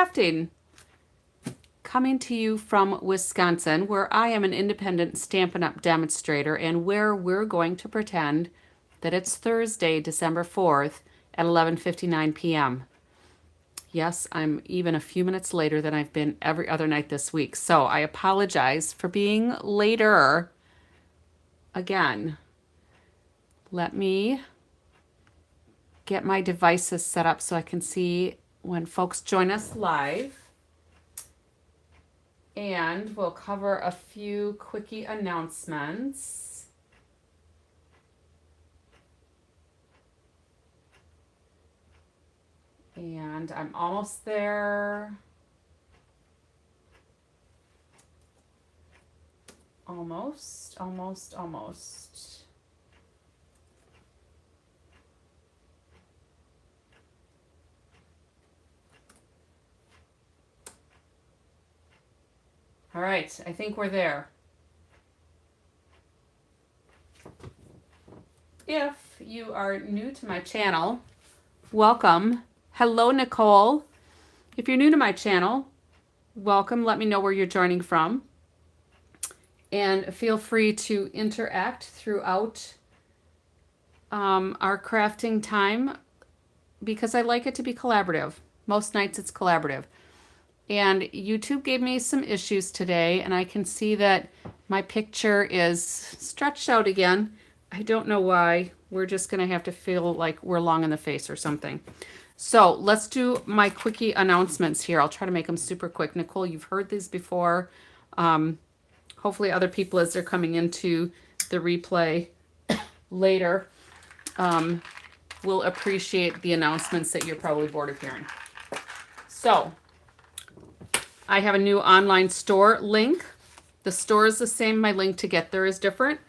Crafting, coming to you from Wisconsin, where I am an independent Stampin' Up! Demonstrator and where we're going to pretend that it's Thursday, December 4th at 11:59 p.m. Yes, I'm even a few minutes later than I've been every other night this week, so I apologize for being later again. Let me get my devices set up so I can see when folks join us live. And we'll cover a few quickie announcements. And I'm almost there. Almost. All right, I think we're there. If you are new to my channel, welcome. Hello, Nicole. If you're new to my channel, welcome. Let me know where you're joining from. And feel free to interact throughout our crafting time because I like it to be collaborative. Most nights it's collaborative. And YouTube gave me some issues today, and I can see that my picture is stretched out again. I don't know why. We're just going to have to feel like we're long in the face or something. So let's do my quickie announcements here. I'll try to make them super quick. Nicole, you've heard these before. Hopefully other people, as they're coming into the replay later, will appreciate the announcements that you're probably bored of hearing. So I have a new online store link. The store is the same. My link to get there is different.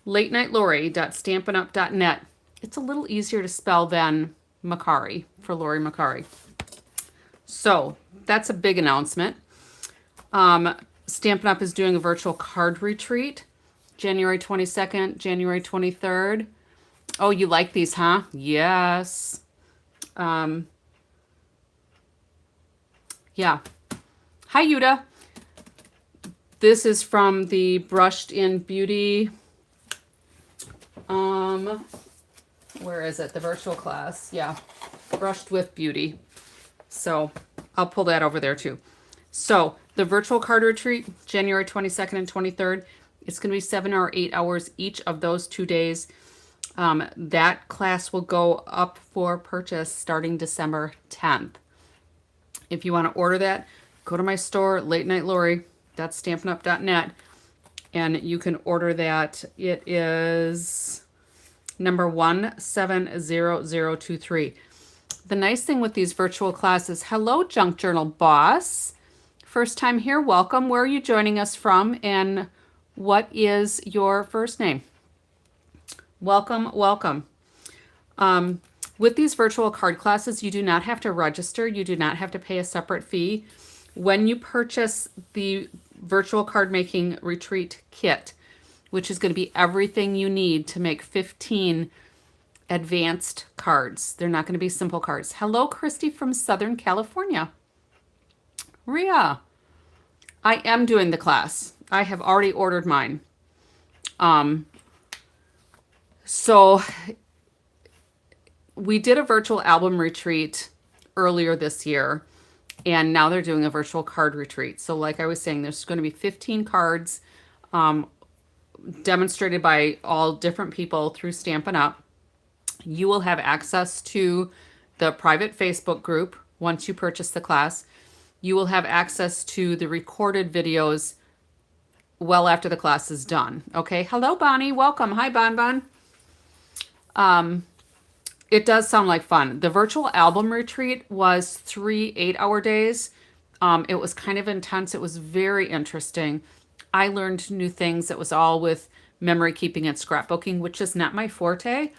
LateNightLori.stampinup.net. It's a little easier to spell than Macari for Lori Macari. So that's a big announcement. Stampin' Up! Is doing a virtual card retreat, January 22nd, January 23rd. Oh, you like these, huh? Yes. Yeah. Hi, Yuda. This is from the Brushed in Beauty. Where is it? The virtual class. Yeah. Brushed with Beauty. So I'll pull that over there too. So the virtual card retreat, January 22nd and 23rd. It's going to be 7 or 8 hours each of those 2 days. That class will go up for purchase starting December 10th. If you want to order that, go to my store, LateNightLori.stampinup.net, and you can order that. It is number 170023. The nice thing with these virtual classes, hello, Junk Journal Boss. First time here, welcome. Where are you joining us from, and what is your first name? Welcome, welcome. With these virtual card classes, you do not have to register. You do not have to pay a separate fee. When you purchase the virtual card making retreat kit, which is going to be everything you need to make 15 advanced cards. They're not going to be simple cards. Hello, Christy from Southern California. Ria, I am doing the class. I have already ordered mine. So we did a virtual album retreat earlier this year, and now they're doing a virtual card retreat. So like I was saying, there's going to be 15 cards demonstrated by all different people through Stampin' Up. You will have access to the private Facebook group once you purchase the class. You will have access to the recorded videos well after the class is done. Okay. Hello, Bonnie. Welcome. Hi, Bon Bon. It does sound like fun. The virtual album retreat was 3 8-hour days. It was kind of intense. It was very interesting. I learned new things. It was all with memory keeping and scrapbooking, which is not my forte.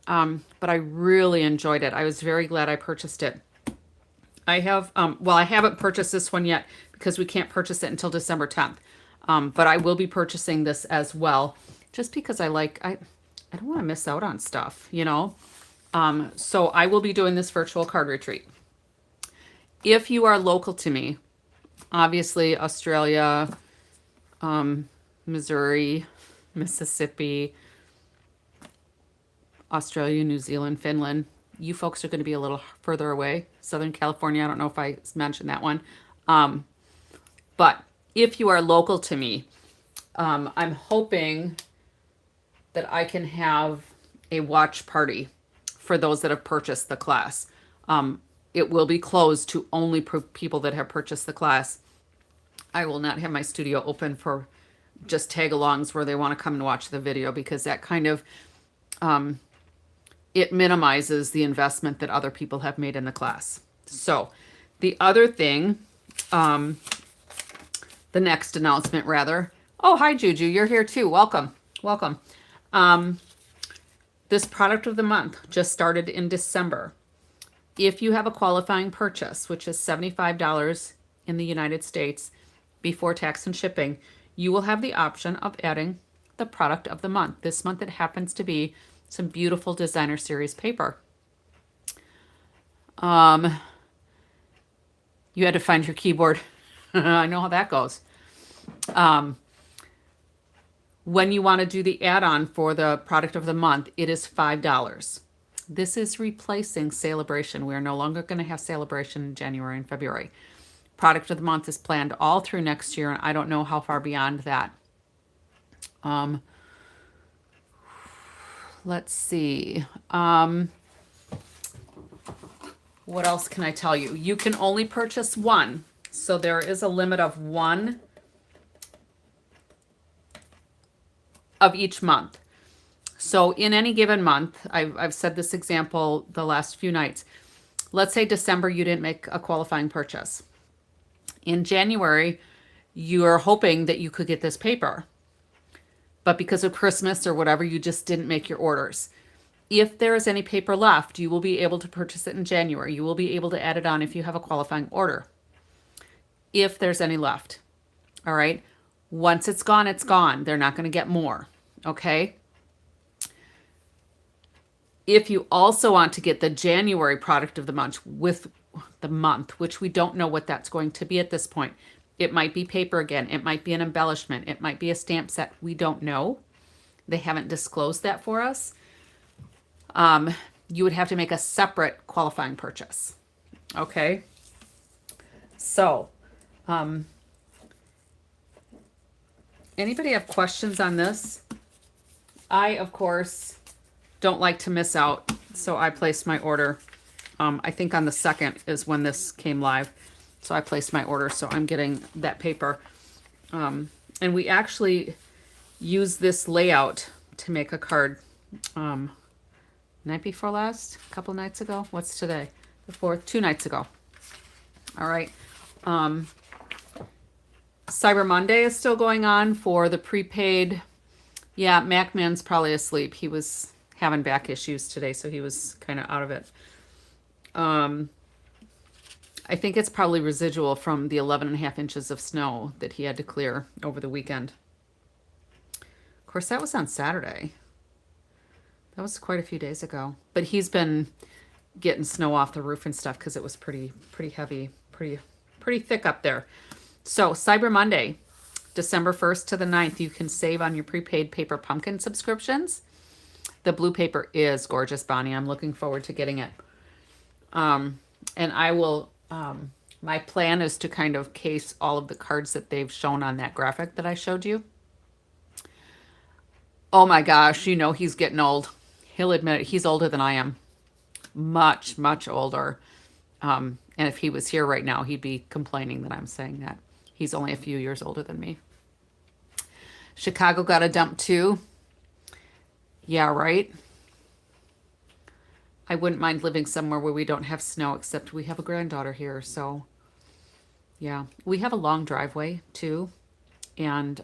But I really enjoyed it. I was very glad I purchased it. I have, well, I haven't purchased this one yet because we can't purchase it until December 10th. But I will be purchasing this as well, just because I don't want to miss out on stuff, you know? So I will be doing this virtual card retreat. If you are local to me, obviously Australia, Missouri, Mississippi, Australia, New Zealand, Finland, you folks are going to be a little further away. Southern California, I don't know if I mentioned that one. But if you are local to me, I'm hoping that I can have a watch party for those that have purchased the class. It will be closed to only people that have purchased the class. I will not have my studio open for just tag-alongs where they want to come and watch the video, because that kind of, it minimizes the investment that other people have made in the class. So the other thing, the next announcement rather. Oh, hi Juju, you're here too. Welcome. Welcome. This product of the month just started in December. If you have a qualifying purchase, which is $75 in the United States before tax and shipping, you will have the option of adding the product of the month. This month it happens to be some beautiful designer series paper. You had to find your keyboard. I know how that goes. When you want to do the add-on for the product of the month, it is $5. This is replacing Celebration. We are no longer going to have Celebration in January and February. Product of the month is planned all through next year, and I don't know how far beyond that. Let's see. What else can I tell you? You can only purchase one. So there is a limit of one of each month. So in any given month, I've said this example the last few nights. Let's say December, you didn't make a qualifying purchase. In January, you're hoping that you could get this paper. But because of Christmas or whatever, you just didn't make your orders. If there is any paper left, you will be able to purchase it in January. You will be able to add it on if you have a qualifying order. If there's any left. All right. Once it's gone, it's gone. They're not going to get more. Okay. If you also want to get the January product of the month which we don't know what that's going to be at this point. It might be paper again. It might be an embellishment. It might be a stamp set. We don't know. They haven't disclosed that for us. You would have to make a separate qualifying purchase. Okay. So, anybody have questions on this? I, of course, don't like to miss out. So I placed my order. I think on the 2nd is when this came live. So I placed my order. So I'm getting that paper. And we actually used this layout to make a card. Night before last, a couple nights ago. What's today? The 4th, 2 nights ago. All right. Cyber Monday is still going on for the prepaid. Yeah, MacMan's probably asleep. He was having back issues today, so he was kind of out of it. I think it's probably residual from the 11.5 inches of snow that he had to clear over the weekend. Of course, that was on Saturday. That was quite a few days ago. But he's been getting snow off the roof and stuff because it was pretty heavy, pretty thick up there. So Cyber Monday, December 1st to the 9th, you can save on your prepaid paper pumpkin subscriptions. The blue paper is gorgeous, Bonnie. I'm looking forward to getting it. And I will, my plan is to kind of case all of the cards that they've shown on that graphic that I showed you. Oh my gosh, you know he's getting old. He'll admit it. He's older than I am. Much, much older. And if he was here right now, he'd be complaining that I'm saying that. He's only a few years older than me. Chicago got a dump too. Yeah, right? I wouldn't mind living somewhere where we don't have snow, except we have a granddaughter here. So, yeah. We have a long driveway too. And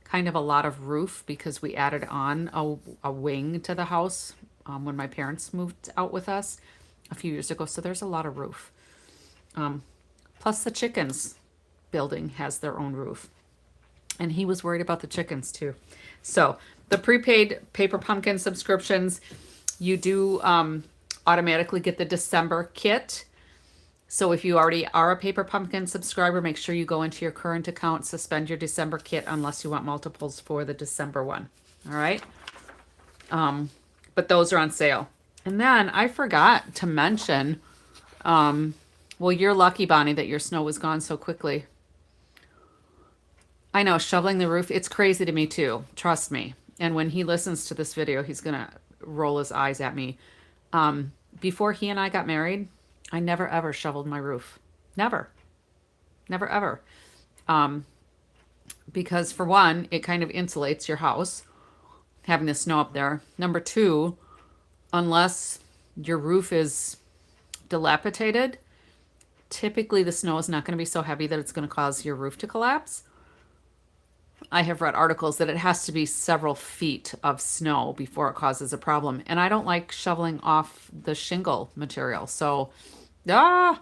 kind of a lot of roof because we added on a wing to the house when my parents moved out with us a few years ago. So there's a lot of roof. Plus the chickens building has their own roof. And he was worried about the chickens too. So the prepaid paper pumpkin subscriptions, you do automatically get the December kit. So if you already are a Paper Pumpkin subscriber, make sure you go into your current account, suspend your December kit unless you want multiples for the December one. All right. But those are on sale. And then I forgot to mention, well, you're lucky, Bonnie, that your snow was gone so quickly. I know, shoveling the roof, it's crazy to me too. Trust me. And when he listens to this video, he's going to roll his eyes at me. Before he and I got married, I never ever shoveled my roof. Never. Never ever. Because for one, it kind of insulates your house, having the snow up there. Number two, unless your roof is dilapidated, typically the snow is not going to be so heavy that it's going to cause your roof to collapse. I have read articles that it has to be several feet of snow before it causes a problem. And I don't like shoveling off the shingle material. So, yeah.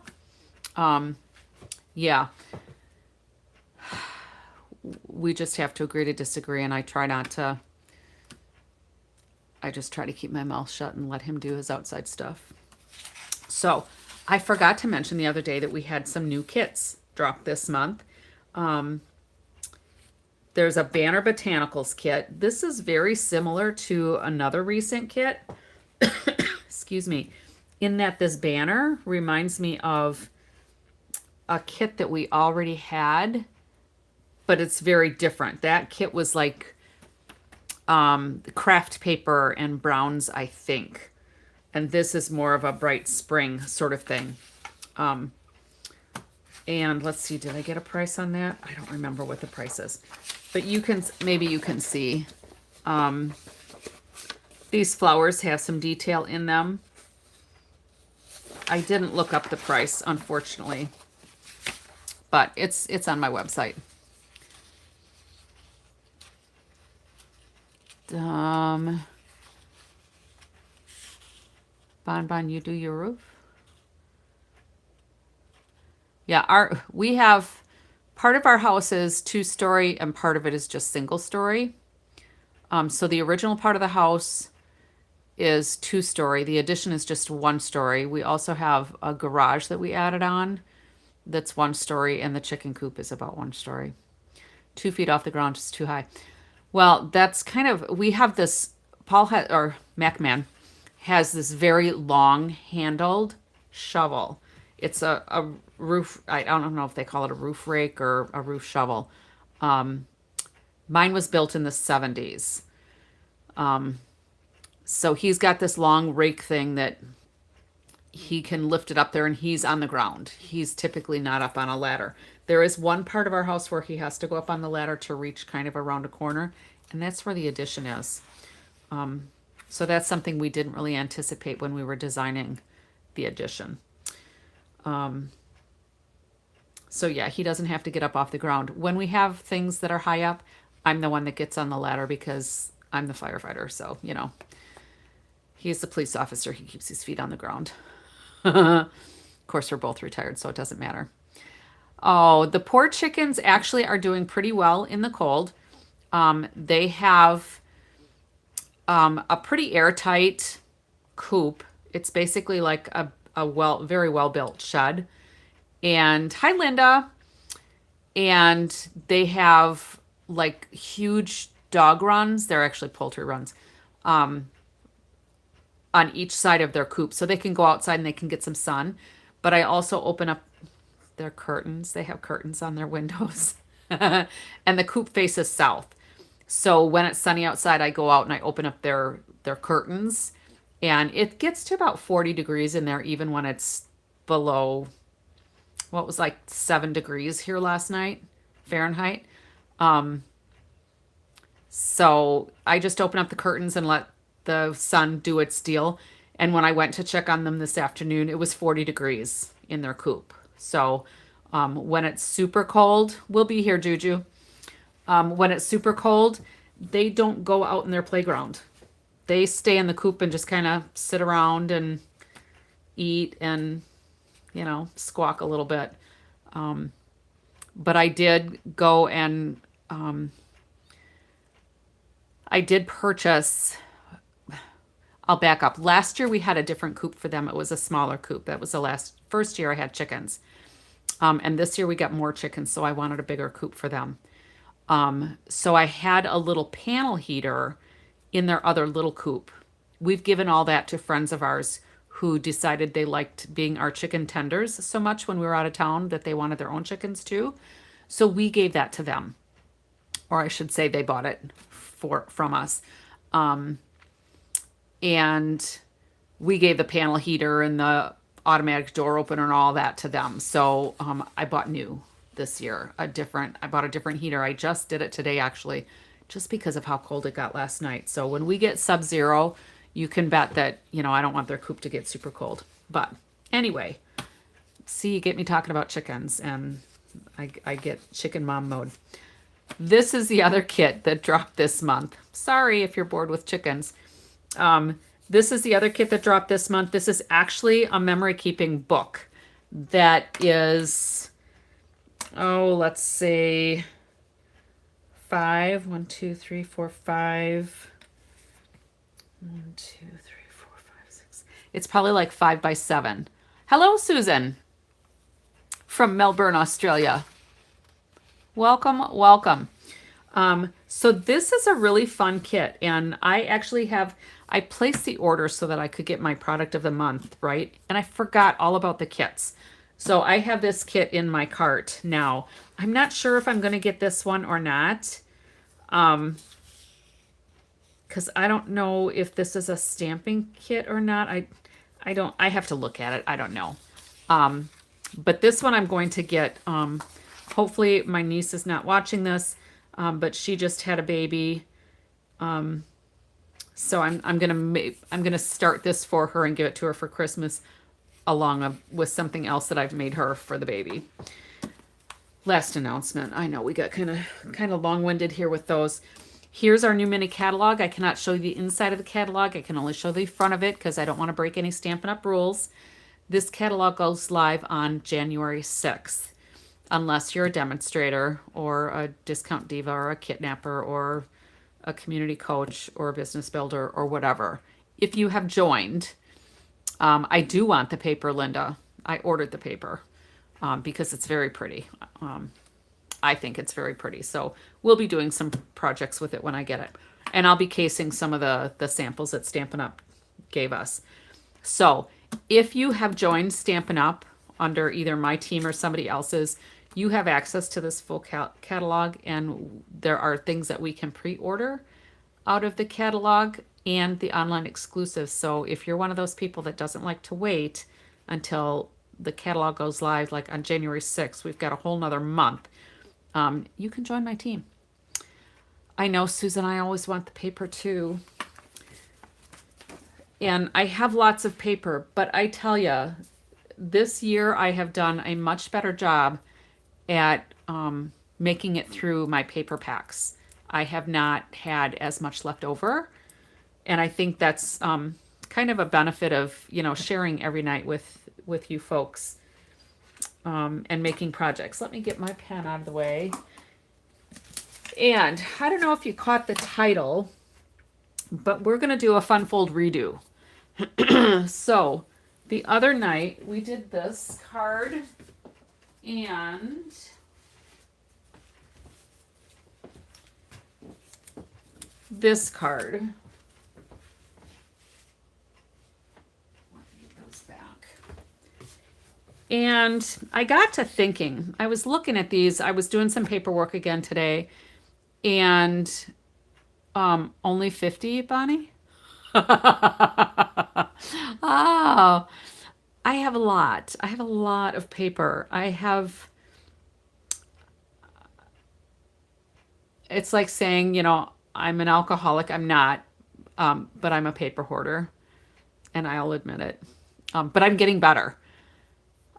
We just have to agree to disagree. And I just try to keep my mouth shut and let him do his outside stuff. So I forgot to mention the other day that we had some new kits dropped this month. There's a Banner Botanicals kit. This is very similar to another recent kit. Excuse me. In that this banner reminds me of a kit that we already had, but it's very different. That kit was like craft paper and browns, I think. And this is more of a bright spring sort of thing. And let's see, did I get a price on that? I don't remember what the price is. But maybe you can see. These flowers have some detail in them. I didn't look up the price, unfortunately. But it's on my website. Bon, you do your roof? Yeah, we have part of our house is 2-story and part of it is just single story. So the original part of the house is 2-story. The addition is just 1-story. We also have a garage that we added on that's 1-story, and the chicken coop is about 1-story. 2 feet off the ground is too high. Well, that's kind of, we have this, MacMan has this very long handled shovel. It's a roof, I don't know if they call it a roof rake or a roof shovel. Mine was built in the 70s. So he's got this long rake thing that he can lift it up there and he's on the ground. He's typically not up on a ladder. There is one part of our house where he has to go up on the ladder to reach kind of around a corner, and that's where the addition is. So that's something we didn't really anticipate when we were designing the addition. So yeah, he doesn't have to get up off the ground. When we have things that are high up, I'm the one that gets on the ladder because I'm the firefighter. So, you know, he's the police officer. He keeps his feet on the ground. Of course, we're both retired, so it doesn't matter. Oh, the poor chickens actually are doing pretty well in the cold. They have a pretty airtight coop. It's basically like a very well-built shed. And hi, Linda. And they have like huge dog runs. They're actually poultry runs on each side of their coop. So they can go outside and they can get some sun. But I also open up their curtains. They have curtains on their windows. And the coop faces south. So when it's sunny outside, I go out and I open up their curtains. And it gets to about 40 degrees in there, even when it's below, what was like 7 degrees here last night, Fahrenheit. So I just open up the curtains and let the sun do its deal. And when I went to check on them this afternoon, it was 40 degrees in their coop. So when it's super cold, we'll be here, Juju. When it's super cold, they don't go out in their playground. They stay in the coop and just kind of sit around and eat and, you know, squawk a little bit. But I did go and I did purchase, I'll back up. Last year we had a different coop for them. It was a smaller coop. That was the last first year I had chickens. And this year we got more chickens, so I wanted a bigger coop for them. So I had a little panel heater in their other little coop. We've given all that to friends of ours who decided they liked being our chicken tenders so much when we were out of town that they wanted their own chickens too. So we gave that to them, or I should say they bought it from us. And we gave the panel heater and the automatic door opener and all that to them. So I bought new this year, I bought a different heater. I just did it today actually, just because of how cold it got last night. So when we get sub-zero, you can bet that, I don't want their coop to get super cold. But anyway, see, you get me talking about chickens and I get chicken mom mode. This is the other kit that dropped this month. Sorry if you're bored with chickens. This is the other kit that dropped this month. This is actually a memory keeping book that is, let's see, 5, 1, 2, 3, 4, 5. 1, 2, 3, 4, 5, 6. It's probably like 5 by 7. Hello, Susan from Melbourne, Australia. Welcome, welcome. So this is a really fun kit, and I placed the order so that I could get my product of the month, right? And I forgot all about the kits. So I have this kit in my cart now. I'm not sure if I'm going to get this one or not. Because I don't know if this is a stamping kit or not. I have to look at it. I don't know. But this one I'm going to get. Hopefully my niece is not watching this, but she just had a baby. So I'm gonna start this for her and give it to her for Christmas, with something else that I've made her for the baby. Last announcement. I know we got kind of long-winded here with those. Here's our new mini catalog. I cannot show you the inside of the catalog. I can only show the front of it because I don't want to break any Stampin' Up! Rules. This catalog goes live on January 6th, unless you're a demonstrator or a discount diva or a kidnapper or a community coach or a business builder or whatever. If you have joined, I do want the paper, Linda. I ordered the paper because it's very pretty. I think it's very pretty. So we'll be doing some projects with it when I get it. And I'll be casing some of the samples that Stampin' Up! Gave us. So if you have joined Stampin' Up! Under either my team or somebody else's, you have access to this full catalog, and there are things that we can pre-order out of the catalog and the online exclusives. So if you're one of those people that doesn't like to wait until the catalog goes live, like on January 6th, we've got a whole nother month, you can join my team. I know, Susan, I always want the paper too. And I have lots of paper, but I tell you, this year I have done a much better job at making it through my paper packs. I have not had as much left over. And I think that's kind of a benefit of, sharing every night with you folks and making projects. Let me get my pen out of the way. And I don't know if you caught the title, but we're going to do a Fun Fold redo. So the other night we did this card and this card. Let me get those back. And I got to thinking, I was looking at these, I was doing some paperwork again today, and only 50, Bonnie? Oh, I have a lot. I have a lot of paper. It's like saying, I'm an alcoholic. I'm not, but I'm a paper hoarder, and I'll admit it. But I'm getting better.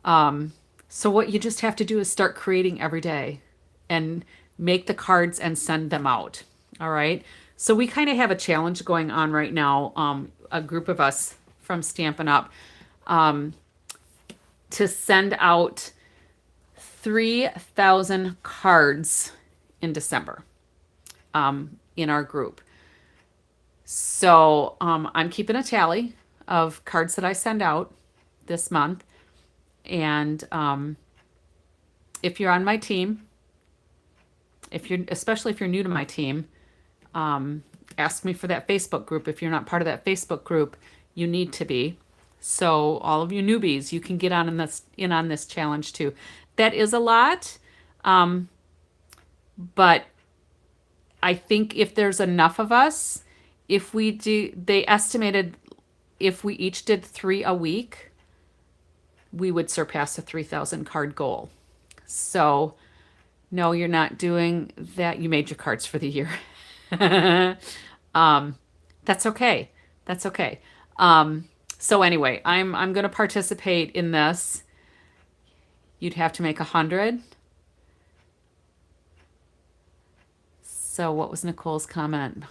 So what you just have to do is start creating every day and make the cards and send them out. All right. So we kind of have a challenge going on right now. A group of us from Stampin' Up! To send out 3,000 cards in December in our group. So I'm keeping a tally of cards that I send out this month. And if you're on my team, especially if you're new to my team, ask me for that Facebook group. If you're not part of that Facebook group, you need to be. So all of you newbies, you can get in on this challenge too. That is a lot, but I think if there's enough of us, they estimated if we each did 3 a week, we would surpass the 3,000 card goal. So no, you're not doing that. You made your cards for the year. That's okay. That's okay. So anyway, I'm going to participate in this. You'd have to make 100. So what was Nicole's comment?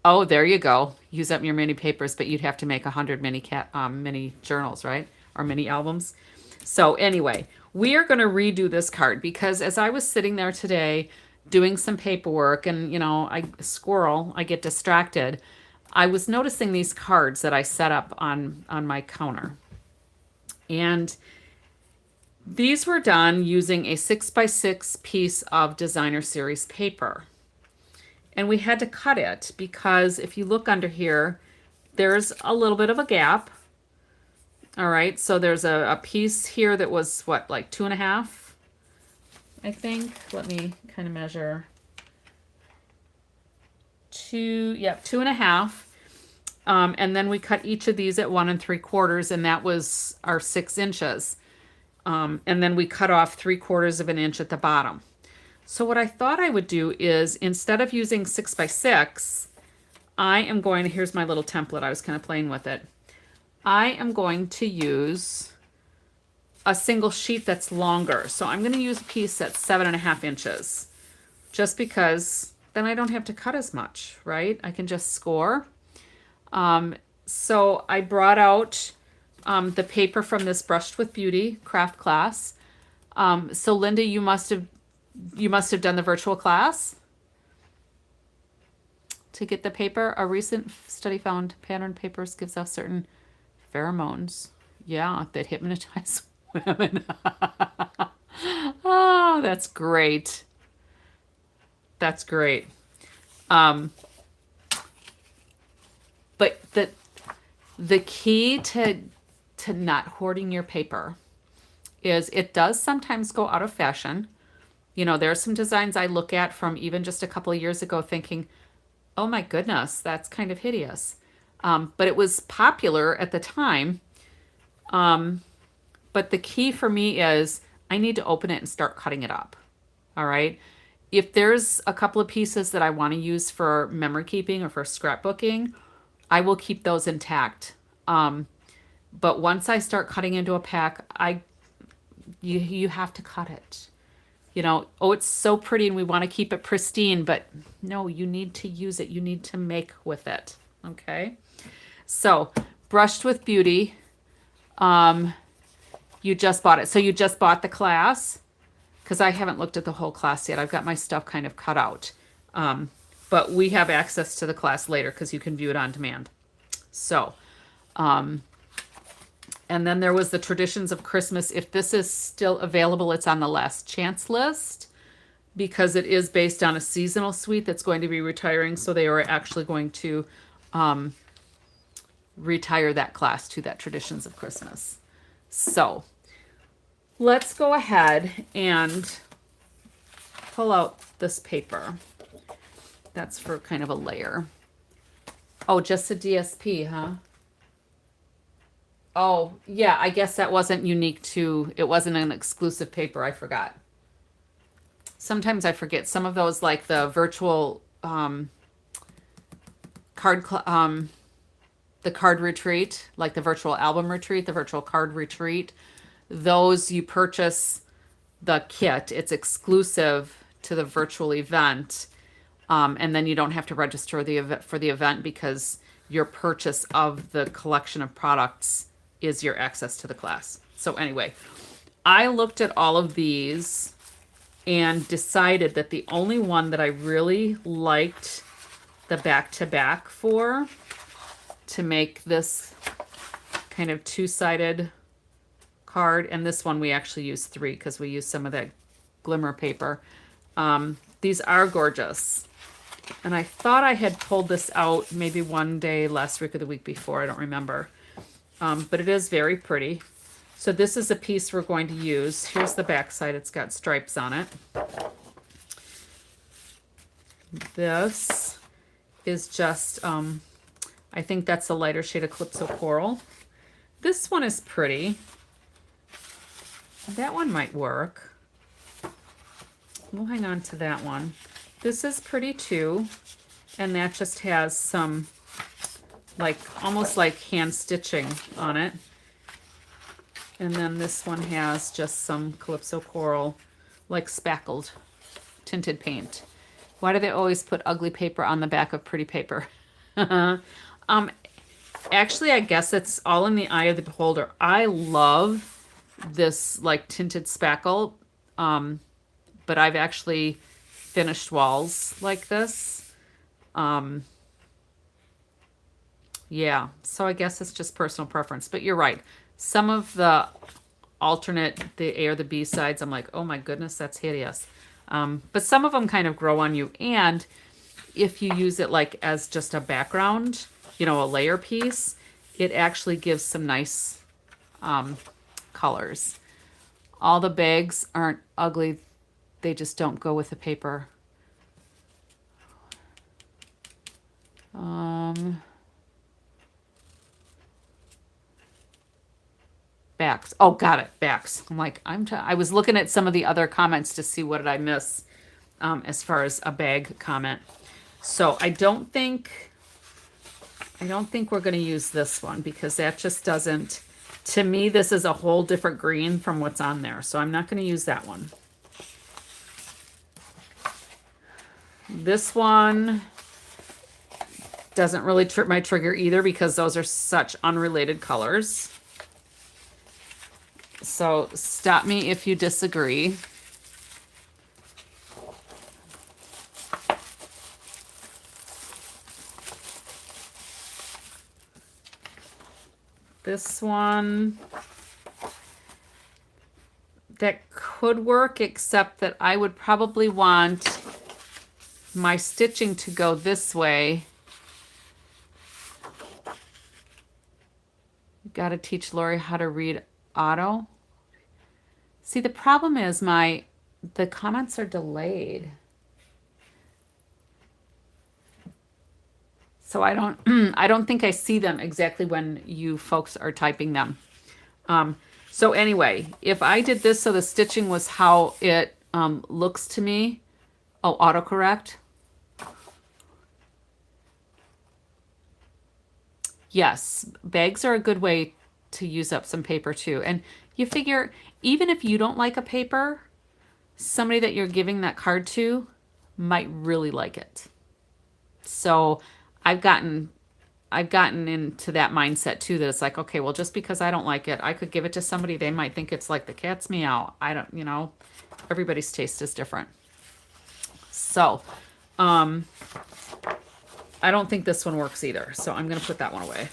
Oh, there you go. Use up your mini papers, but you'd have to make 100 mini journals, right? Or mini albums. So anyway, we are going to redo this card because as I was sitting there today doing some paperwork and, I get distracted. I was noticing these cards that I set up on my counter. And these were done using a 6x6 piece of designer series paper. And we had to cut it because if you look under here, there's a little bit of a gap. All right, so there's a piece here that was like 2.5, I think. Let me kind of measure. 2.5. And then we cut each of these at 1 3/4, and that was our 6 inches. And then we cut off 3/4 of an inch at the bottom. So what I thought I would do is instead of using 6x6, I am going to, here's my little template. I was kind of playing with it. I am going to use a single sheet that's longer. So I'm going to use a piece that's 7.5 inches just because then I don't have to cut as much, right? I can just score. So I brought out the paper from this Brushed with Beauty craft class. So Linda, you must have done the virtual class to get the paper. A recent study found pattern papers gives off certain pheromones. Yeah, that hypnotize women. Oh, that's great. That's great. But the key to not hoarding your paper is it does sometimes go out of fashion. There are some designs I look at from even just a couple of years ago thinking, oh my goodness, that's kind of hideous. But it was popular at the time. But the key for me is I need to open it and start cutting it up. All right. If there's a couple of pieces that I want to use for memory keeping or for scrapbooking, I will keep those intact. But once I start cutting into a pack, you have to cut it. It's so pretty and we want to keep it pristine, but no, you need to use it. You need to make with it. Okay. So Brushed with Beauty, you just bought it. So you just bought the class because I haven't looked at the whole class yet. I've got my stuff kind of cut out. But we have access to the class later because you can view it on demand. So, and then there was the Traditions of Christmas. If this is still available, it's on the last chance list because it is based on a seasonal suite that's going to be retiring. So they are actually going to retire that class to that Traditions of Christmas. So let's go ahead and pull out this paper. That's for kind of a layer. Oh, just a DSP, huh? Oh, yeah, I guess that wasn't unique to, it wasn't an exclusive paper. I forgot. Sometimes I forget some of those, like the virtual the card retreat, like the virtual album retreat, the virtual card retreat. Those you purchase the kit. It's exclusive to the virtual event. And then you don't have to register for the event because your purchase of the collection of products is your access to the class. So anyway, I looked at all of these and decided that the only one that I really liked the back-to-back for to make this kind of two-sided card, and this one we actually use 3 because we use some of that glimmer paper. These are gorgeous. And I thought I had pulled this out maybe one day last week or the week before. I don't remember. But it is very pretty. So this is a piece we're going to use. Here's the back side. It's got stripes on it. This is just, I think that's a lighter shade of Calypso Coral. This one is pretty. That one might work. We'll hang on to that one. This is pretty too. And that just has some, like, almost like hand stitching on it. And then this one has just some Calypso Coral, like spackled tinted paint. Why do they always put ugly paper on the back of pretty paper? Actually, I guess it's all in the eye of the beholder. I love this like tinted spackle, but I've actually finished walls like this. Yeah, so I guess it's just personal preference, but you're right. Some of the alternate, the A or the B sides, I'm like, oh my goodness, that's hideous. But some of them kind of grow on you. And if you use it like as just a background, you know, a layer piece, it actually gives some nice colors. All the bags aren't ugly. They just don't go with the paper. Backs. Oh, got it. Backs. I'm like, I was looking at some of the other comments to see what did I miss as far as a bag comment. So I don't think we're going to use this one because that just doesn't, to me, this is a whole different green from what's on there. So I'm not going to use that one. This one doesn't really trip my trigger either because those are such unrelated colors. So stop me if you disagree. This one, that could work, except that I would probably want my stitching to go this way. Got to teach Lori how to read auto. See, the problem is the comments are delayed. So I don't think I see them exactly when you folks are typing them. So anyway, if I did this so the stitching was how it looks to me. Oh, autocorrect. Yes, bags are a good way to use up some paper too. And you figure, even if you don't like a paper, somebody that you're giving that card to might really like it. So I've gotten into that mindset too, that it's like, okay, well, just because I don't like it, I could give it to somebody, they might think it's like the cat's meow. I don't, you know, everybody's taste is different. So, I don't think this one works either. So I'm going to put that one away.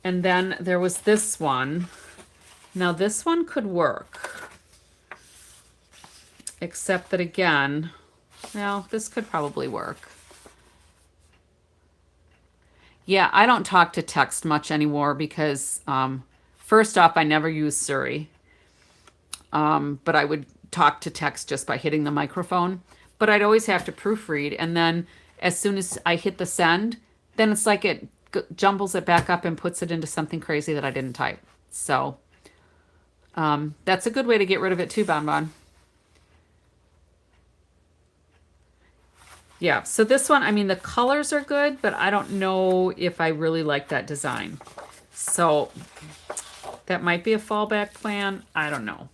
And then there was this one. Now this one could work, except that again, well, this could probably work. Yeah, I don't talk to text much anymore because first off, I never use Siri. But I would talk to text just by hitting the microphone. But I'd always have to proofread. And then as soon as I hit the send, then it's like it jumbles it back up and puts it into something crazy that I didn't type. So that's a good way to get rid of it too, Bonbon. Yeah, so this one, I mean, the colors are good, but I don't know if I really like that design. So that might be a fallback plan. I don't know.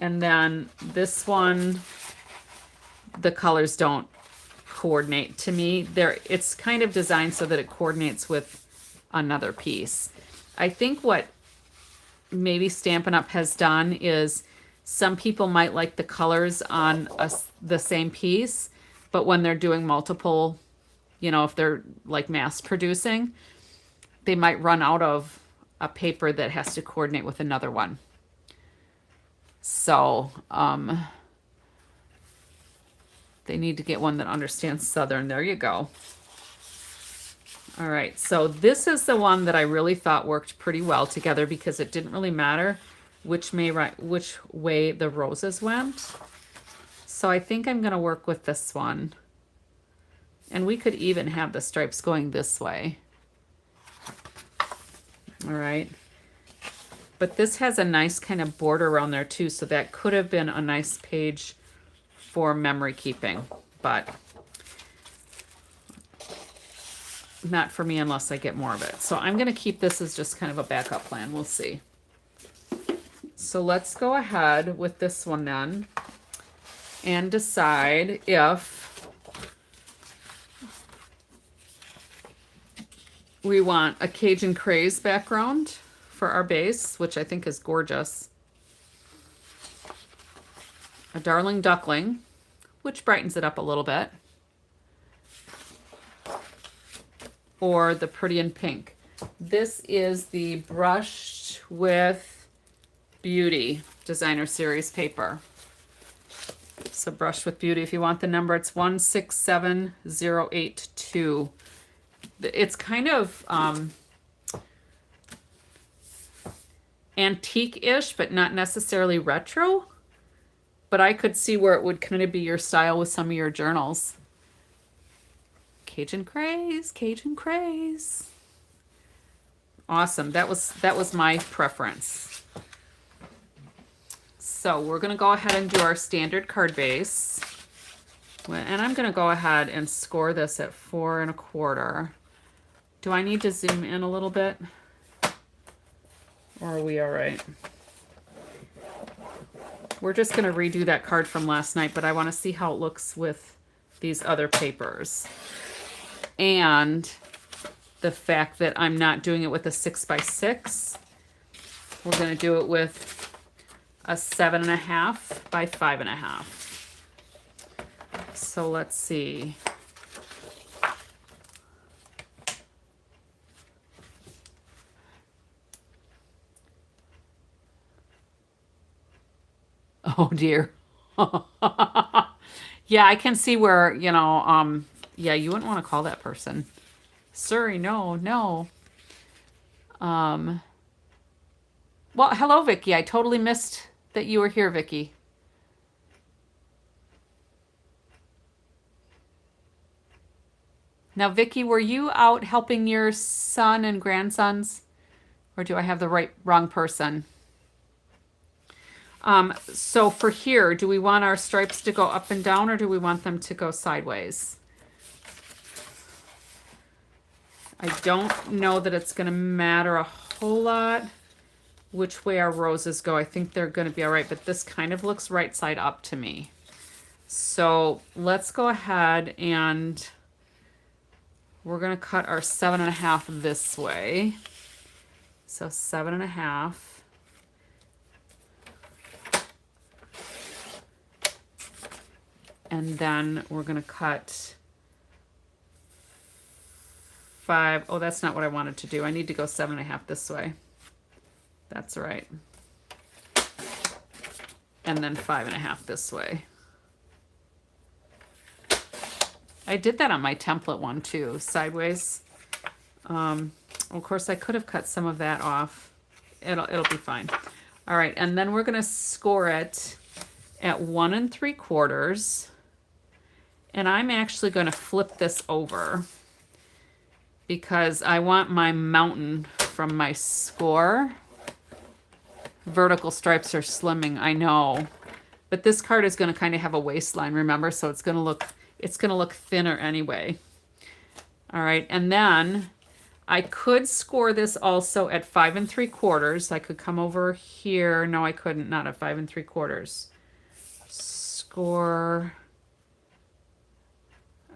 And then this one, the colors don't coordinate to me. It's kind of designed so that it coordinates with another piece. I think what maybe Stampin' Up! Has done is some people might like the colors on the same piece, but when they're doing multiple, you know, if they're like mass producing, they might run out of a paper that has to coordinate with another one. So they need to get one that understands Southern. There you go. All right, so this is the one that I really thought worked pretty well together because it didn't really matter which way the roses went. So I think I'm gonna work with this one. And we could even have the stripes going this way. All right. But this has a nice kind of border around there too, so that could have been a nice page for memory keeping, but not for me unless I get more of it. So I'm going to keep this as just kind of a backup plan. We'll see. So let's go ahead with this one then and decide if we want a Cajun Craze background for our base, which I think is gorgeous. A Darling Duckling, which brightens it up a little bit. Or the Pretty in Pink. This is the Brushed with Beauty Designer Series paper. So Brushed with Beauty, if you want the number, it's 167082. It's kind of antique-ish, but not necessarily retro. But I could see where it would kind of be your style with some of your journals. Cajun Craze, Cajun Craze. Awesome. That was my preference. So we're going to go ahead and do our standard card base. And I'm going to go ahead and score this at 4 1/4. Do I need to zoom in a little bit? Or are we all right? We're just going to redo that card from last night, but I want to see how it looks with these other papers. And the fact that I'm not doing it with a 6x6. We're going to do it with a 7.5 by 5.5. So let's see. Oh dear. Yeah, I can see where, you know, yeah, you wouldn't want to call that person. Sorry, no. Well, hello, Vicky. I totally missed that you were here, Vicky. Now, Vicky, were you out helping your son and grandsons? Or do I have the wrong person? So for here, do we want our stripes to go up and down or do we want them to go sideways? I don't know that it's going to matter a whole lot which way our roses go. I think they're going to be all right, but this kind of looks right side up to me. So let's go ahead and we're going to cut our 7.5 this way. So 7.5. And then we're going to cut 5. Oh, that's not what I wanted to do. I need to go 7.5 this way. That's right. And then 5.5 this way. I did that on my template one too, sideways. Of course, I could have cut some of that off. It'll be fine. All right, and then we're going to score it at 1 3/4. And I'm actually going to flip this over because I want my mountain from my score. Vertical stripes are slimming, I know. But this card is going to kind of have a waistline, remember? So it's going to look thinner anyway. All right, and then I could score this also at 5 3/4. I could come over here. No, I couldn't, not at 5 3/4. Score...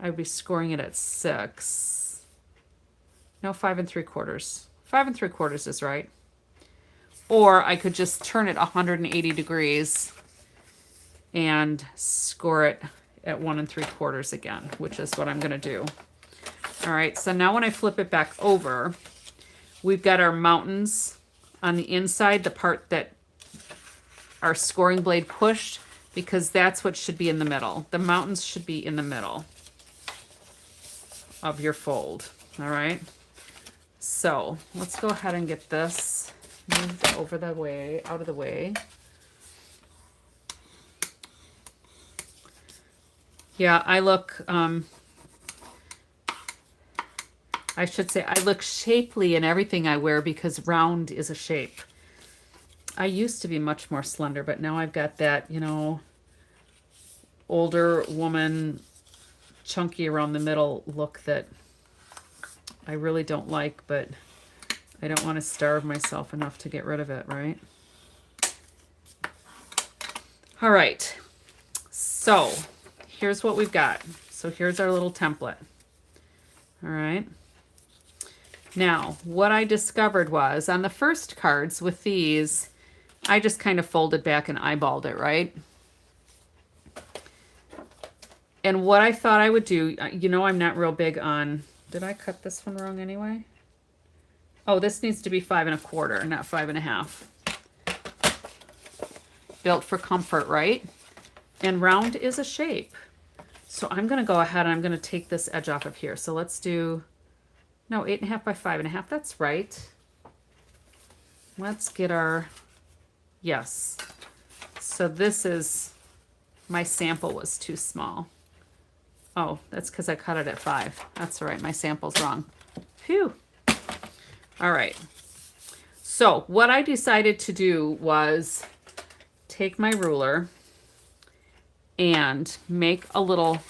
I'd be scoring it at 6. No, 5 3/4. 5 3/4 is right. Or I could just turn it 180 degrees and score it at 1 3/4 again, which is what I'm going to do. All right, so now when I flip it back over, We've got our mountains on the inside, the part that our scoring blade pushed, because that's what should be in the middle. The mountains should be in the middle of your fold, all right? So let's go ahead and get this moved out of the way. Yeah, I look, I should say I look shapely in everything I wear because round is a shape. I used to be much more slender, but now I've got that, you know, older woman, chunky around the middle look that I really don't like, but I don't want to starve myself enough to get rid of it, right? All right, so here's what we've got. So here's our little template. All right. Now, what I discovered was on the first cards with these, I just kind of folded back and eyeballed it, right? And what I thought I would do, you know, I'm not real big on, did I cut this one wrong anyway? Oh, this needs to be 5 1/4, not 5 1/2. Built for comfort, right? And round is a shape. So I'm going to go ahead and I'm going to take this edge off of here. So let's do, no, 8 1/2 by 5 1/2. That's right. Let's get our, yes. So this is, my sample was too small. Oh, that's because I cut it at 5. That's all right. My sample's wrong. Phew. All right. So what I decided to do was take my ruler and make a little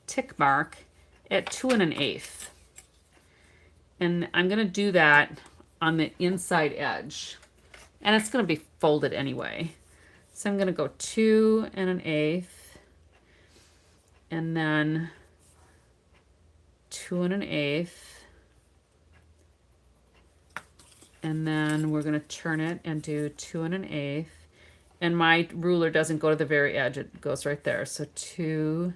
tick mark at 2 1/8. And I'm going to do that on the inside edge. And it's going to be folded anyway. So I'm going to go 2 1/8. And then 2 1/8. And then we're going to turn it and do 2 1/8. And my ruler doesn't go to the very edge. It goes right there. So 2,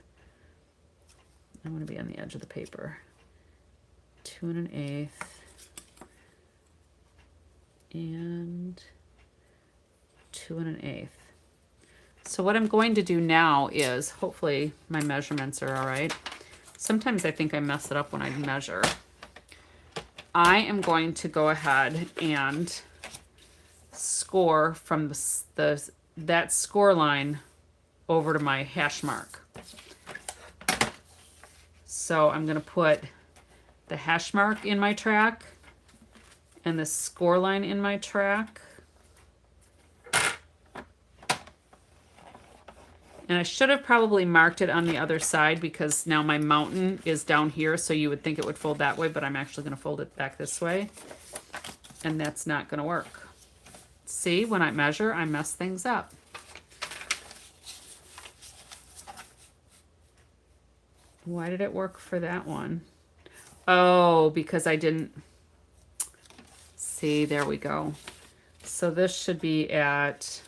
I'm going to be on the edge of the paper. 2 1/8. And 2 1/8. So what I'm going to do now is, hopefully my measurements are all right. Sometimes I think I mess it up when I measure. I am going to go ahead and score from that score line over to my hash mark. So I'm going to put the hash mark in my track and the score line in my track. And I should have probably marked it on the other side because now my mountain is down here, so you would think it would fold that way, but I'm actually going to fold it back this way. And that's not going to work. See, when I measure, I mess things up. Why did it work for that one? Oh, because I didn't... See, there we go. So this should be at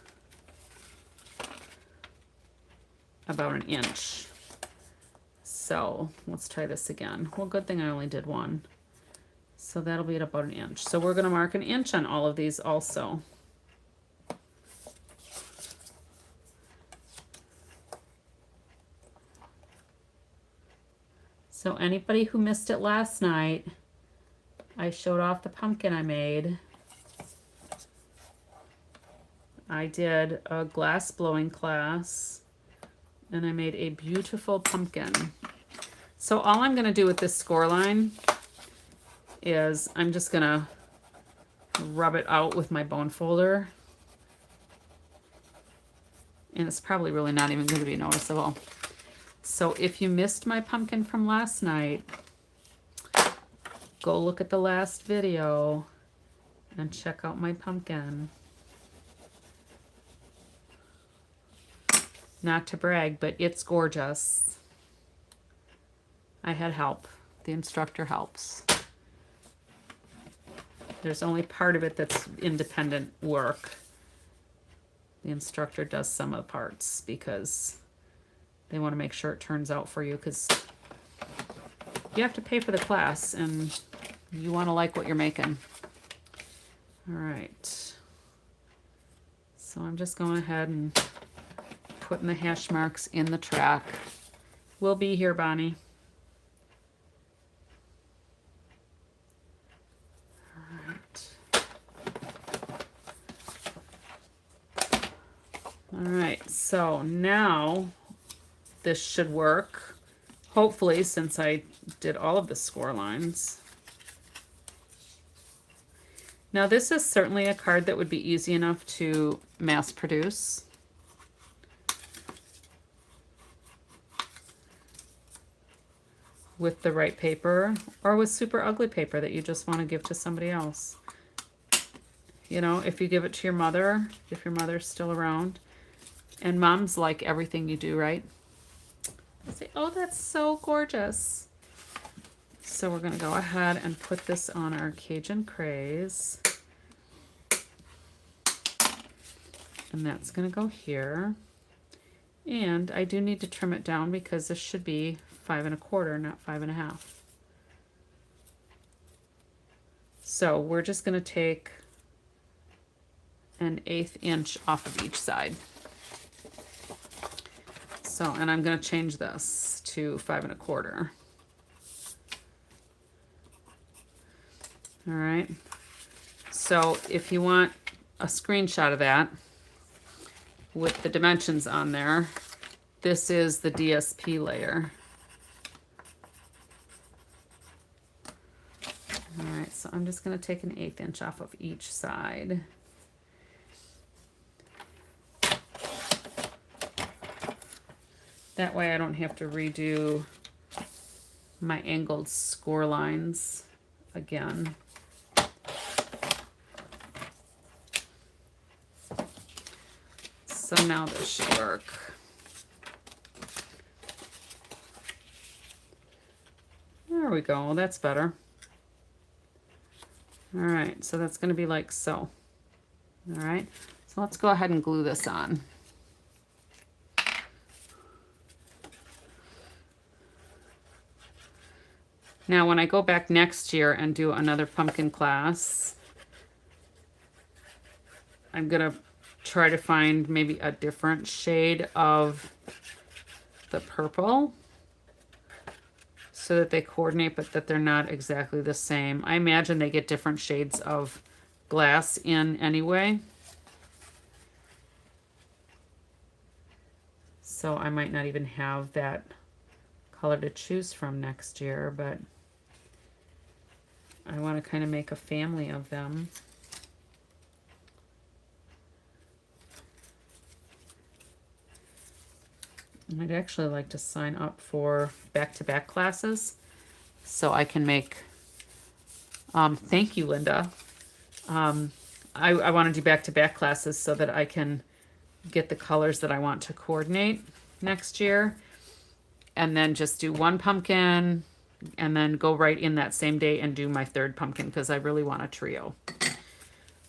about 1 inch. So let's try this again. Well, good thing I only did one. So that'll be at about 1 inch. So we're going to mark 1 inch on all of these also. So anybody who missed it last night, I showed off the pumpkin I made. I did a glass blowing class and I made a beautiful pumpkin. So all I'm going to do with this score line is I'm just going to rub it out with my bone folder. And it's probably really not even going to be noticeable. So if you missed my pumpkin from last night, go look at the last video and check out my pumpkin. Not to brag, but it's gorgeous. I had help. The instructor helps. There's only part of it that's independent work. The instructor does some of the parts because they want to make sure it turns out for you, because you have to pay for the class and you want to like what you're making. All right. So I'm just going ahead and putting the hash marks in the track. We'll be here, Bonnie. All right. All right, so now this should work. Hopefully, since I did all of the score lines. Now this is certainly a card that would be easy enough to mass produce. With the right paper, or with super ugly paper that you just want to give to somebody else. You know, if you give it to your mother, if your mother's still around, and moms like everything you do, right? They say, oh, that's so gorgeous. So we're gonna go ahead and put this on our Cajun Craze. And that's gonna go here. And I do need to trim it down because this should be 5 1/4, not 5 1/2. So we're just going to take 1/8 inch off of each side. So, and I'm going to change this to 5 1/4. All right. So if you want a screenshot of that with the dimensions on there, this is the DSP layer. All right, so I'm just going to take 1/8 inch off of each side. That way I don't have to redo my angled score lines again. So now this should work. There we go, that's better. All right, so that's going to be like so. All right, so let's go ahead and glue this on. Now, when I go back next year and do another pumpkin class, I'm going to try to find maybe a different shade of the purple so that they coordinate, but that they're not exactly the same. I imagine they get different shades of glass in anyway. So I might not even have that color to choose from next year, but I want to kind of make a family of them. I'd actually like to sign up for back-to-back classes so I can make, thank you, Linda. I want to do back-to-back classes so that I can get the colors that I want to coordinate next year, and then just do one pumpkin and then go right in that same day and do my third pumpkin because I really want a trio.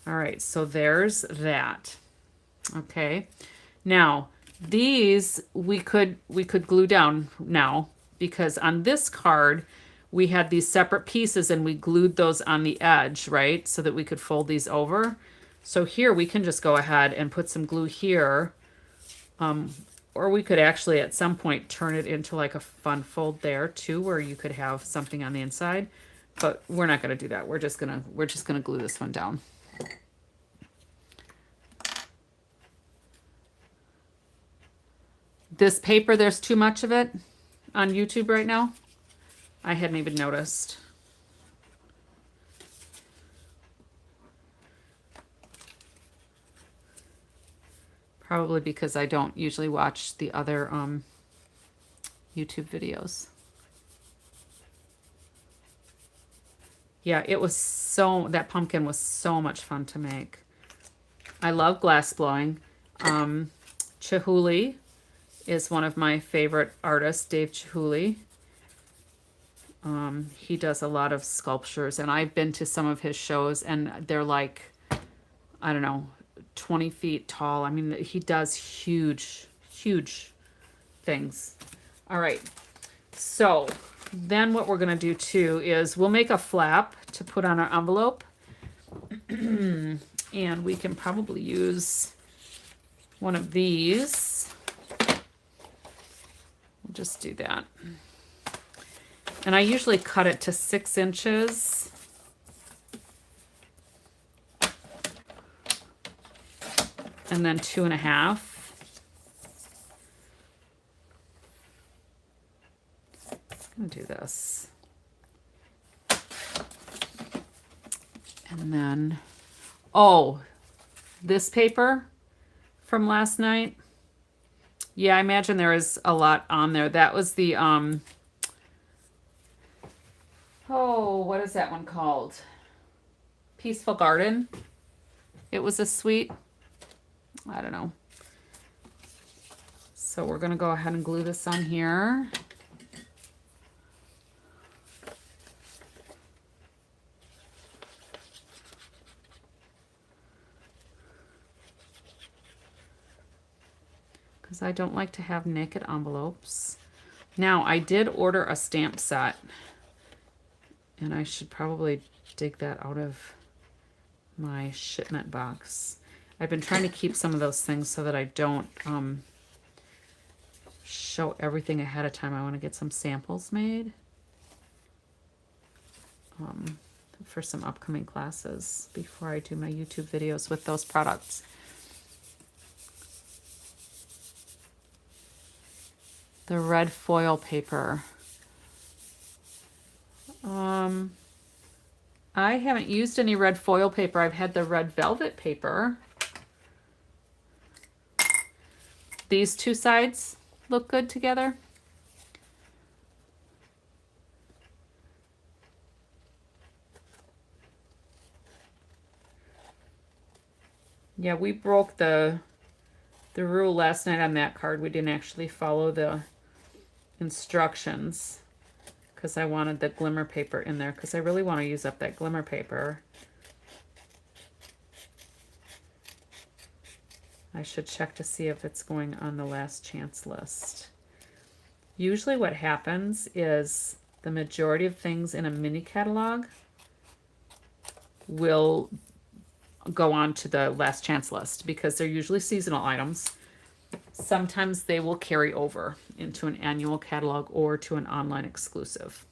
All right, so there's that. Okay, now these we could glue down now because on this card we had these separate pieces and we glued those on the edge, right? So that we could fold these over. So here we can just go ahead and put some glue here. Or we could actually at some point turn it into like a fun fold there too, where you could have something on the inside, but we're not going to do that. We're just going to glue this one down. This paper, there's too much of it on YouTube right now. I hadn't even noticed. Probably because I don't usually watch the other YouTube videos. Yeah, it was that pumpkin was so much fun to make. I love glass blowing. Chihuly is one of my favorite artists, Dave Chihuly. He does a lot of sculptures, and I've been to some of his shows, and they're like, I don't know, 20 feet tall. I mean, he does huge, huge things. All right, so then what we're going to do too is we'll make a flap to put on our envelope. And we can probably use one of these. We'll just do that. And I usually cut it to 6 inches. And then 2.5. I'm gonna do this. And then, oh, this paper from last night. Yeah, I imagine there is a lot on there. That was the, oh, what is that one called? Peaceful Garden. It was a suite. I don't know. So we're going to go ahead and glue this on here. Because I don't like to have naked envelopes. Now, I did order a stamp set. And I should probably dig that out of my shipment box. I've been trying to keep some of those things so that I don't show everything ahead of time. I want to get some samples made for some upcoming classes before I do my YouTube videos with those products. The red foil paper. I haven't used any red foil paper. I've had the red velvet paper. These two sides look good together. Yeah, we broke the rule last night on that card. We didn't actually follow the instructions because I wanted the glimmer paper in there because I really want to use up that glimmer paper. I should check to see if it's going on the last chance list. Usually what happens is the majority of things in a mini catalog will go on to the last chance list because they're usually seasonal items. Sometimes they will carry over into an annual catalog or to an online exclusive.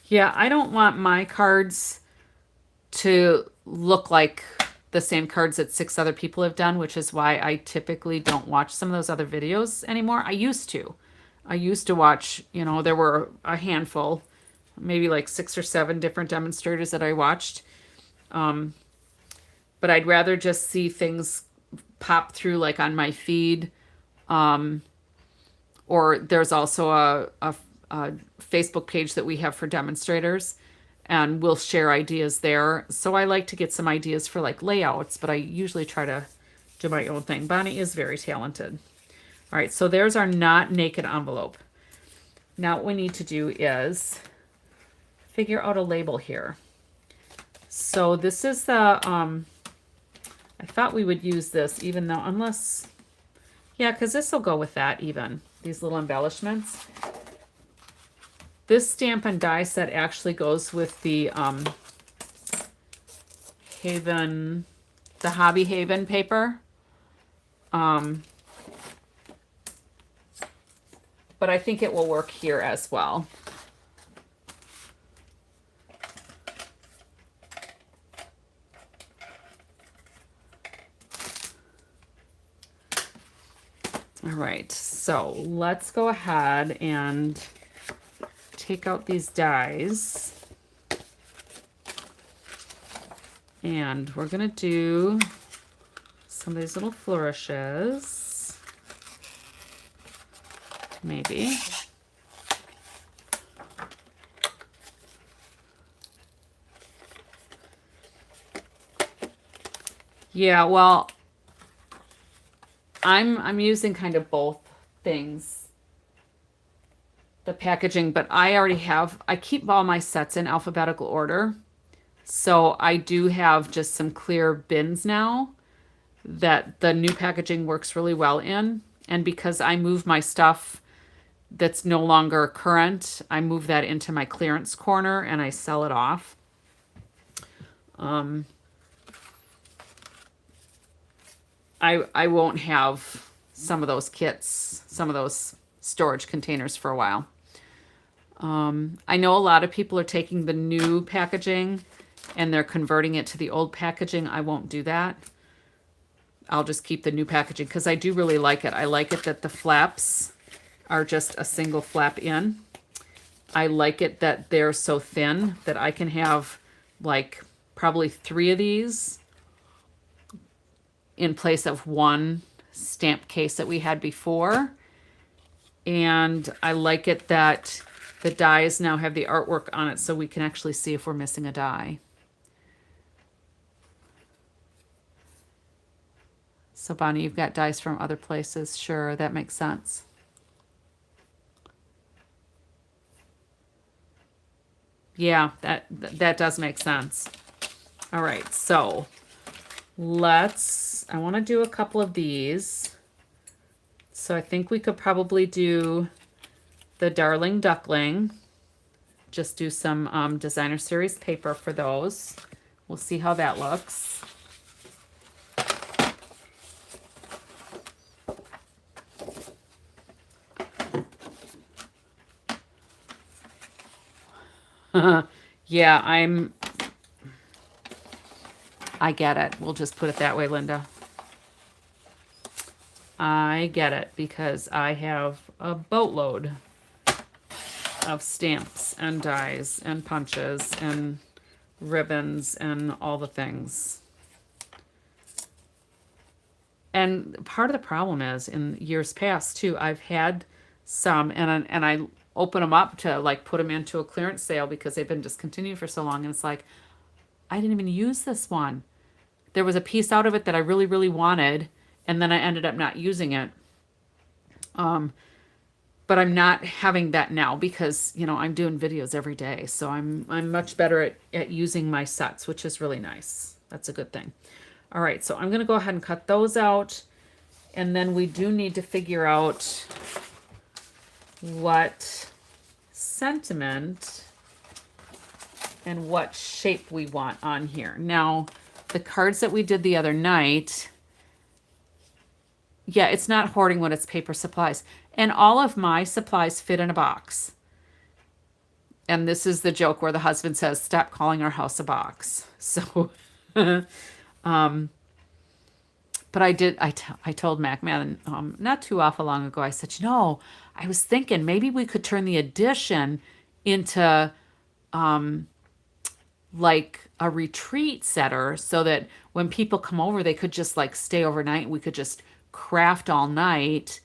Yeah, I don't want my cards to look like the same cards that 6 other people have done, which is why I typically don't watch some of those other videos anymore. I used to watch, there were a handful, maybe like 6 or 7 different demonstrators that I watched. But I'd rather just see things pop through like on my feed. Or there's also a Facebook page that we have for demonstrators, and we'll share ideas there. So I like to get some ideas for like layouts, but I usually try to do my own thing. Bonnie is very talented. All right, so there's our not naked envelope. Now what we need to do is figure out a label here. So this is the, I thought we would use this even though, unless, yeah, because this will go with that even, these little embellishments. This stamp and die set actually goes with the Haven, the Hobby Haven paper. But I think it will work here as well. All right, so let's go ahead and take out these dies. And we're gonna do some of these little flourishes. Maybe. Yeah, well, I'm using kind of both things, the packaging, but I keep all my sets in alphabetical order. So I do have just some clear bins now that the new packaging works really well in. And because I move my stuff that's no longer current, I move that into my clearance corner and I sell it off. I won't have some of those kits, some of those storage containers for a while. I know a lot of people are taking the new packaging and they're converting it to the old packaging. I won't do that. I'll just keep the new packaging because I do really like it. I like it that the flaps are just a single flap in. I like it that they're so thin that I can have like probably 3 of these in place of one stamp case that we had before. And I like it that the dies now have the artwork on it so we can actually see if we're missing a die. So Bonnie, you've got dies from other places. Sure, that makes sense. Yeah, that does make sense. All right, so I want to do a couple of these. So I think we could probably do the Darling Duckling. Just do some designer series paper for those. We'll see how that looks. Yeah, I get it. We'll just put it that way, Linda. I get it because I have a boatload of stamps and dies and punches and ribbons and all the things. And part of the problem is in years past too, I've had some and I open them up to like put them into a clearance sale because they've been discontinued for so long. And it's like, I didn't even use this one. There was a piece out of it that I really, really wanted. And then I ended up not using it. But I'm not having that now because, you know, I'm doing videos every day. So I'm much better at using my sets, which is really nice. That's a good thing. All right, so I'm going to go ahead and cut those out. And then we do need to figure out what sentiment and what shape we want on here. Now, the cards that we did the other night, yeah, it's not hoarding when it's paper supplies. And all of my supplies fit in a box. And this is the joke where the husband says, stop calling our house a box. So, but I told Mac, man, not too awful long ago, I said, you know, I was thinking maybe we could turn the addition into like a retreat setter so that when people come over, they could just like stay overnight and we could just craft all night.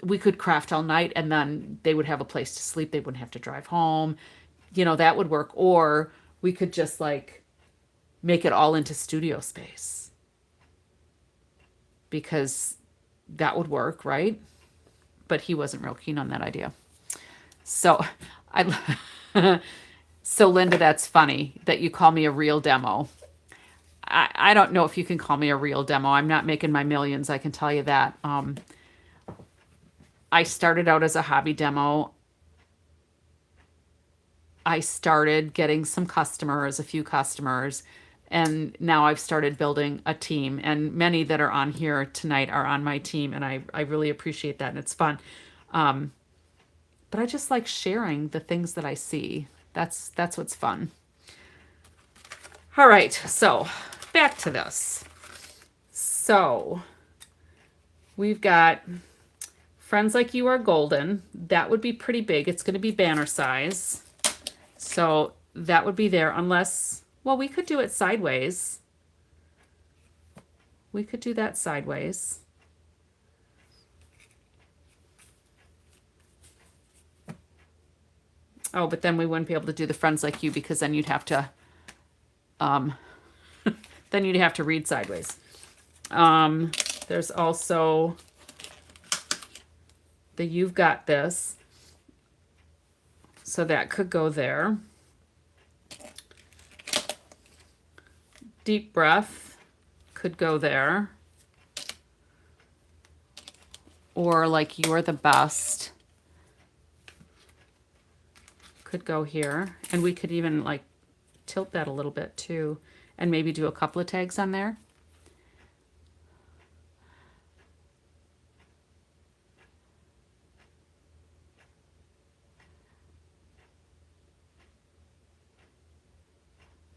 We could craft all night and then they would have a place to sleep. They wouldn't have to drive home. You know, that would work. Or we could just like make it all into studio space because that would work, right? But he wasn't real keen on that idea. So so Linda, that's funny that you call me a real demo. I don't know if you can call me a real demo. I'm not making my millions, I can tell you that. I started out as a hobby demo. I started getting some customers, a few customers, and now I've started building a team. And many that are on here tonight are on my team, and I really appreciate that, and it's fun. But I just like sharing the things that I see. That's what's fun. All right, so back to this. So we've got Friends Like You Are Golden. That would be pretty big. It's going to be banner size. So that would be there unless, well, we could do it sideways. We could do that sideways. Oh, but then we wouldn't be able to do the Friends Like You because then you'd have to, then you'd have to read sideways. There's also the You've Got This. So that could go there. Deep Breath could go there. or like you're the best could go here. And we could even like tilt that a little bit too and maybe do a couple of tags on there.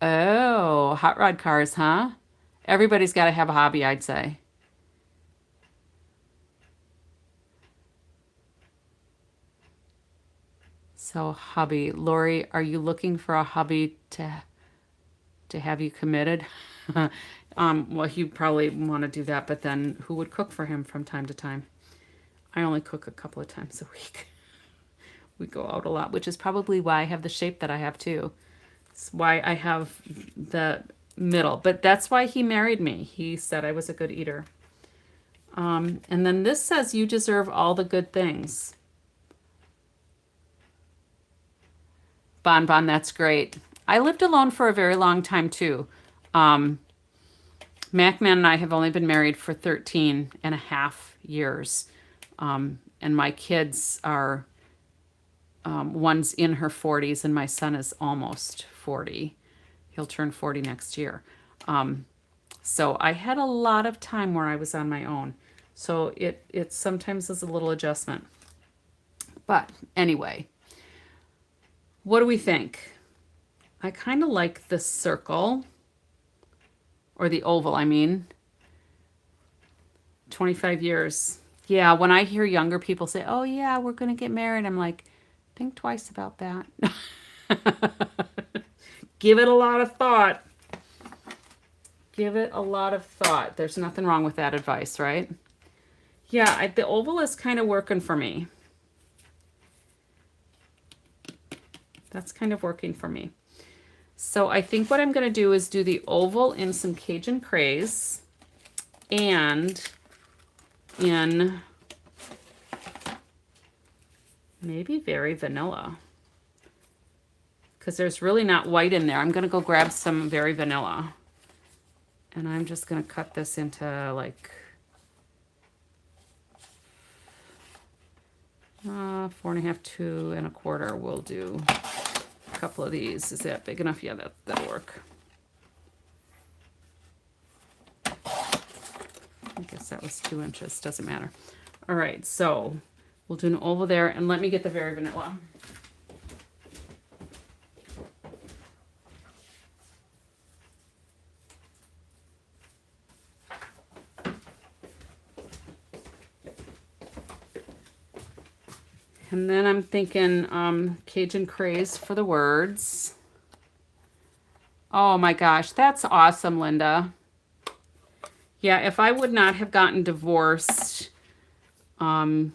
Oh, hot rod cars, huh? Everybody's got to have a hobby, I'd say. So hobby. Lori, are you looking for a hobby to have you committed? Well, he'd probably want to do that, but then who would cook for him from time to time? I only cook a couple of times a week. We go out a lot, which is probably why I have the shape that I have too. It's why I have the middle, but that's why he married me. He said I was a good eater. And then this says you deserve all the good things. Bon Bon, that's great. I lived alone for a very long time too. Macman and I have only been married for 13 and a half years. And my kids are, one's in her 40s and my son is almost 40. He'll turn 40 next year. So I had a lot of time where I was on my own. So it sometimes is a little adjustment. But anyway, what do we think? I kind of like the circle, or the oval, I mean. 25 years. Yeah, when I hear younger people say, oh yeah, we're going to get married, I'm like, think twice about that. Give it a lot of thought. Give it a lot of thought. There's nothing wrong with that advice, right? Yeah, the oval is kind of working for me. That's kind of working for me. So I think what I'm going to do is do the oval in some Cajun Craze and in maybe Very Vanilla. Because there's really not white in there. I'm going to go grab some Very Vanilla. And I'm just going to cut this into like 4.5, 2 1/4. We'll do a couple of these. Is that big enough? Yeah, that'll work. I guess that was 2 inches. Doesn't matter. All right, so we'll do an oval there, and let me get the Very Vanilla. And then I'm thinking Cajun Craze for the words. Oh my gosh, that's awesome, Linda. Yeah, if I would not have gotten divorced, I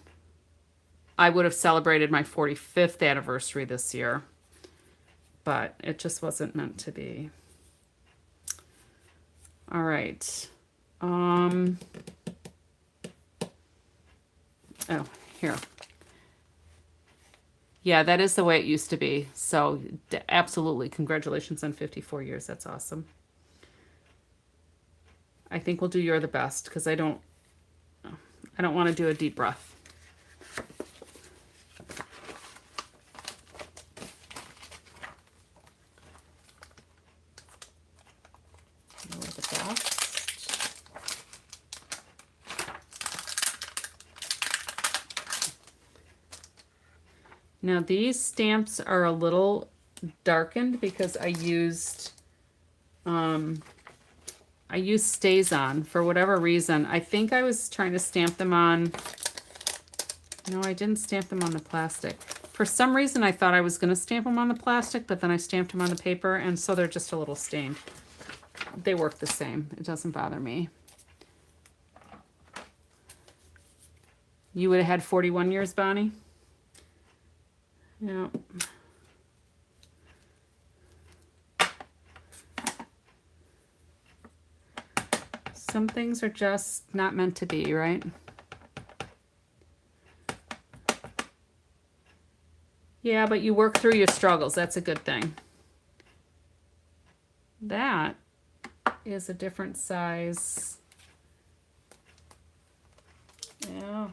would have celebrated my 45th anniversary this year. But it just wasn't meant to be. All right. Oh, here. Yeah, that is the way it used to be. So absolutely, congratulations on 54 years. That's awesome. I think we'll do You're the Best because I don't want to do a deep breath. You're the Best. Now these stamps are a little darkened because I used StazOn for whatever reason. I think I was trying to stamp them on. No, I didn't stamp them on the plastic. For some reason, I thought I was going to stamp them on the plastic, but then I stamped them on the paper, and so they're just a little stained. They work the same. It doesn't bother me. You would have had 41 years, Bonnie? Yeah. Some things are just not meant to be, right? Yeah, but you work through your struggles. That's a good thing. That is a different size. Yeah.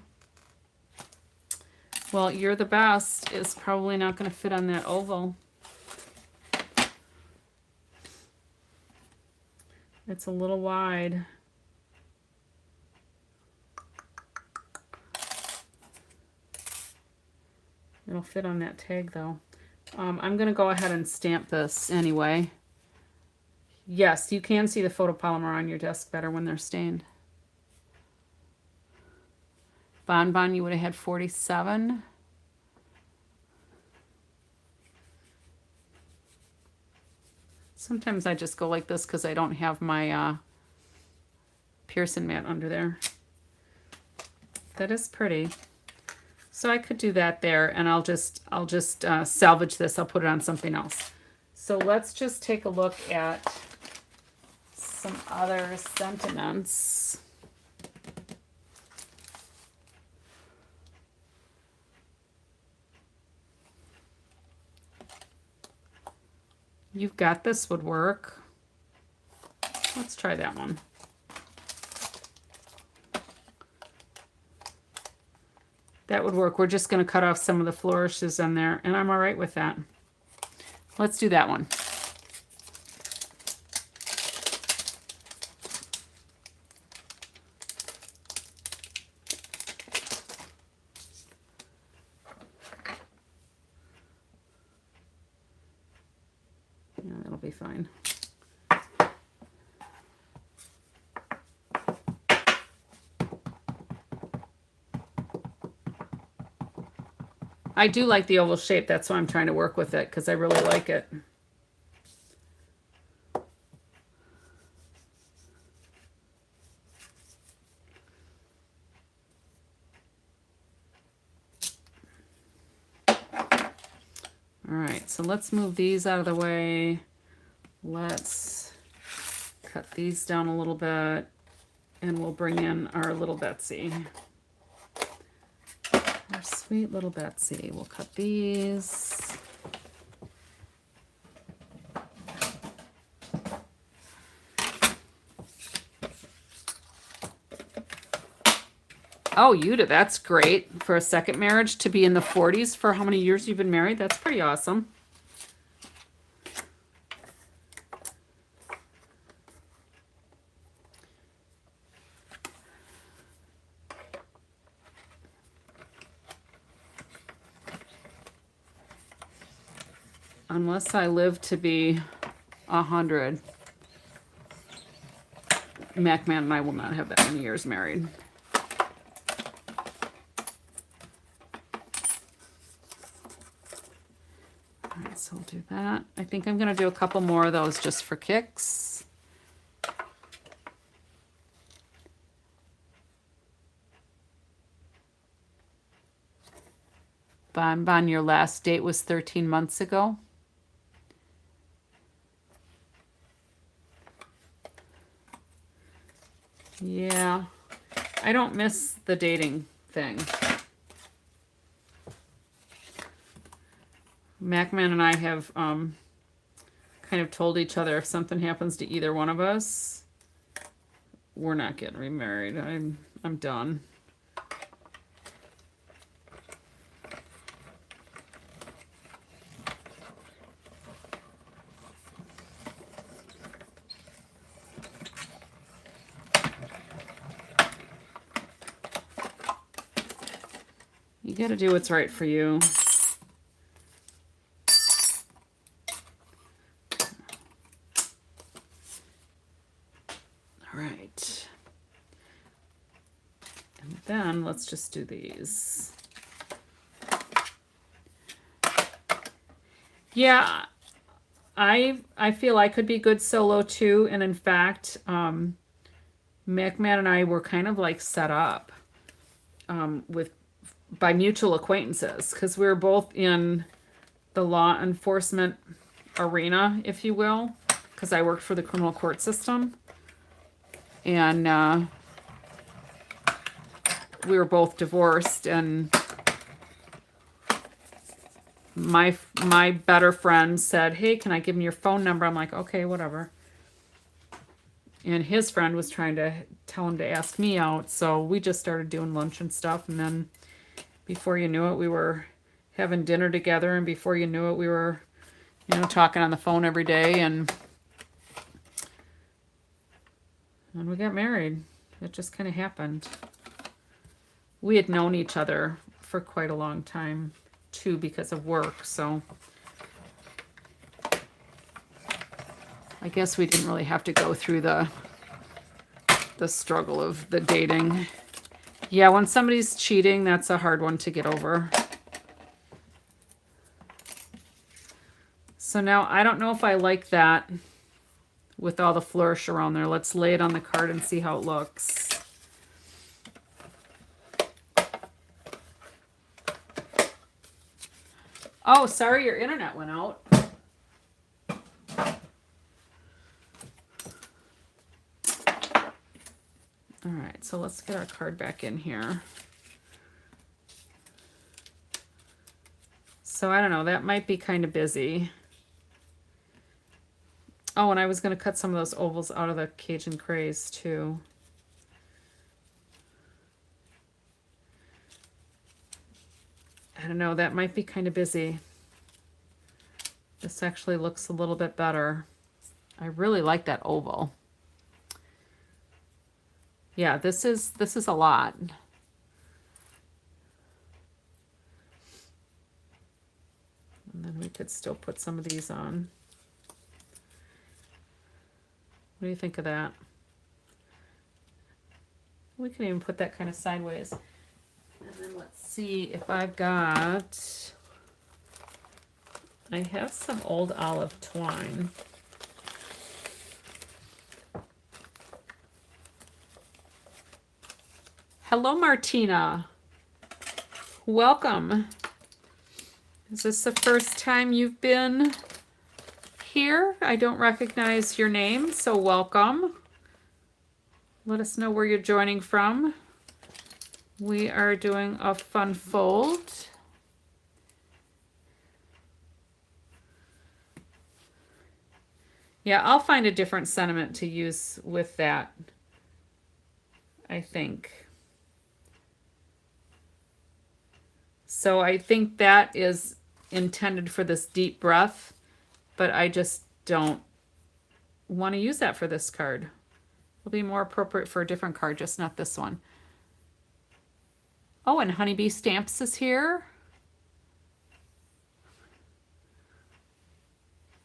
Well, you're the best is probably not going to fit on that oval. It's a little wide. It'll fit on that tag though. I'm going to go ahead and stamp this anyway. Yes, you can see the photopolymer on your desk better when they're stained. Bonbon, you would have had 47. Sometimes I just go like this because I don't have my Pearson mat under there. That is pretty. So I could do that there, and I'll just salvage this. I'll put it on something else. So let's just take a look at some other sentiments. You've Got This would work. Let's try that one. That would work. We're just going to cut off some of the flourishes on there, and I'm all right with that. Let's do that one. Yeah, that'll be fine. I do like the oval shape. That's why I'm trying to work with it, because I really like it. All right, so let's move these out of the way. Let's cut these down a little bit, and we'll bring in our little Betsy. Our sweet little Betsy. We'll cut these. Oh, Yuta, that's great for a second marriage to be in the 40s for how many years you've been married. That's pretty awesome. Unless I live to be 100, MacMan and I will not have that many years married. All right, so I'll do that. I think I'm going to do a couple more of those just for kicks. Bon, your last date was 13 months ago. Yeah, I don't miss the dating thing. MacMan and I have kind of told each other if something happens to either one of us, we're not getting remarried. I'm done. You got to do what's right for you. All right. And then let's just do these. Yeah, I feel I could be good solo too. And in fact, MacMan and I were kind of like set up by mutual acquaintances, because we were both in the law enforcement arena, if you will, because I worked for the criminal court system. And we were both divorced, and my better friend said, hey, can I give him your phone number? I'm like, okay, whatever. And his friend was trying to tell him to ask me out, so we just started doing lunch and stuff, and then Before you knew it, we were having dinner together, and before you knew it, we were, you know, talking on the phone every day, and we got married. It just kind of happened. We had known each other for quite a long time, too, because of work, so I guess we didn't really have to go through the struggle of the dating. Yeah, when somebody's cheating, that's a hard one to get over. So now I don't know if I like that with all the flourish around there. Let's lay it on the card and see how it looks. Oh, sorry, your internet went out. All right, so let's get our card back in here. So I don't know, that might be kind of busy. Oh, and I was going to cut some of those ovals out of the Cajun Craze too. I don't know, that might be kind of busy. This actually looks a little bit better. I really like that oval. Yeah, this is a lot. And then we could still put some of these on. What do you think of that? We can even put that kind of sideways. And then let's see if I've got... I have some old olive twine. Hello, Martina. Welcome. Is this the first time you've been here? I don't recognize your name, so welcome. Let us know where you're joining from. We are doing a fun fold. Yeah, I'll find a different sentiment to use with that, I think. So I think that is intended for this deep breath, but I just don't want to use that for this card. It'll be more appropriate for a different card, just not this one. Oh, and Honeybee Stamps is here.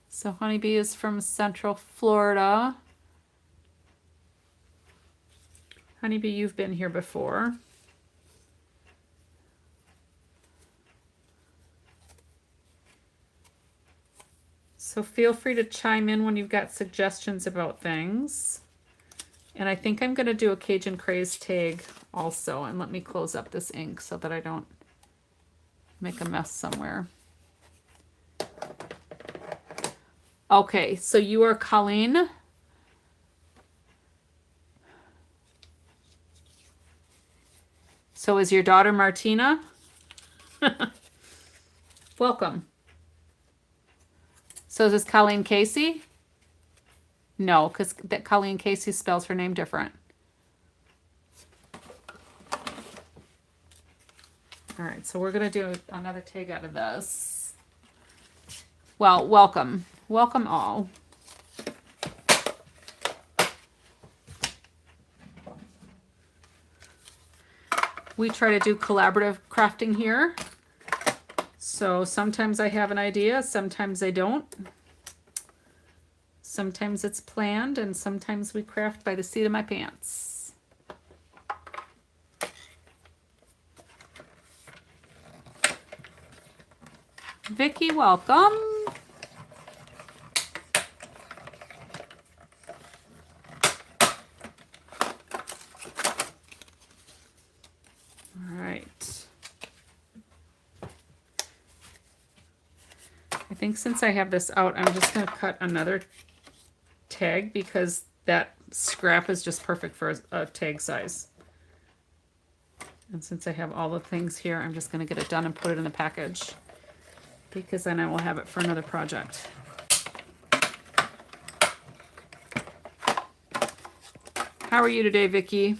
So Honeybee is from Central Florida. Honeybee, you've been here before. So feel free to chime in when you've got suggestions about things. And I think I'm going to do a Cajun Craze tag also. And let me close up this ink so that I don't make a mess somewhere. Okay, so you are Colleen. So is your daughter Martina? Welcome. So is this Colleen Casey? No, because that Colleen Casey spells her name different. All right, so we're going to do another tag out of this. Well, welcome. Welcome all. We try to do collaborative crafting here. So sometimes I have an idea, sometimes I don't. Sometimes it's planned, and sometimes we craft by the seat of my pants. Vicky, welcome. All right. I think since I have this out, I'm just going to cut another tag because that scrap is just perfect for a tag size. And since I have all the things here, I'm just going to get it done and put it in the package because then I will have it for another project. How are you today, Vicky?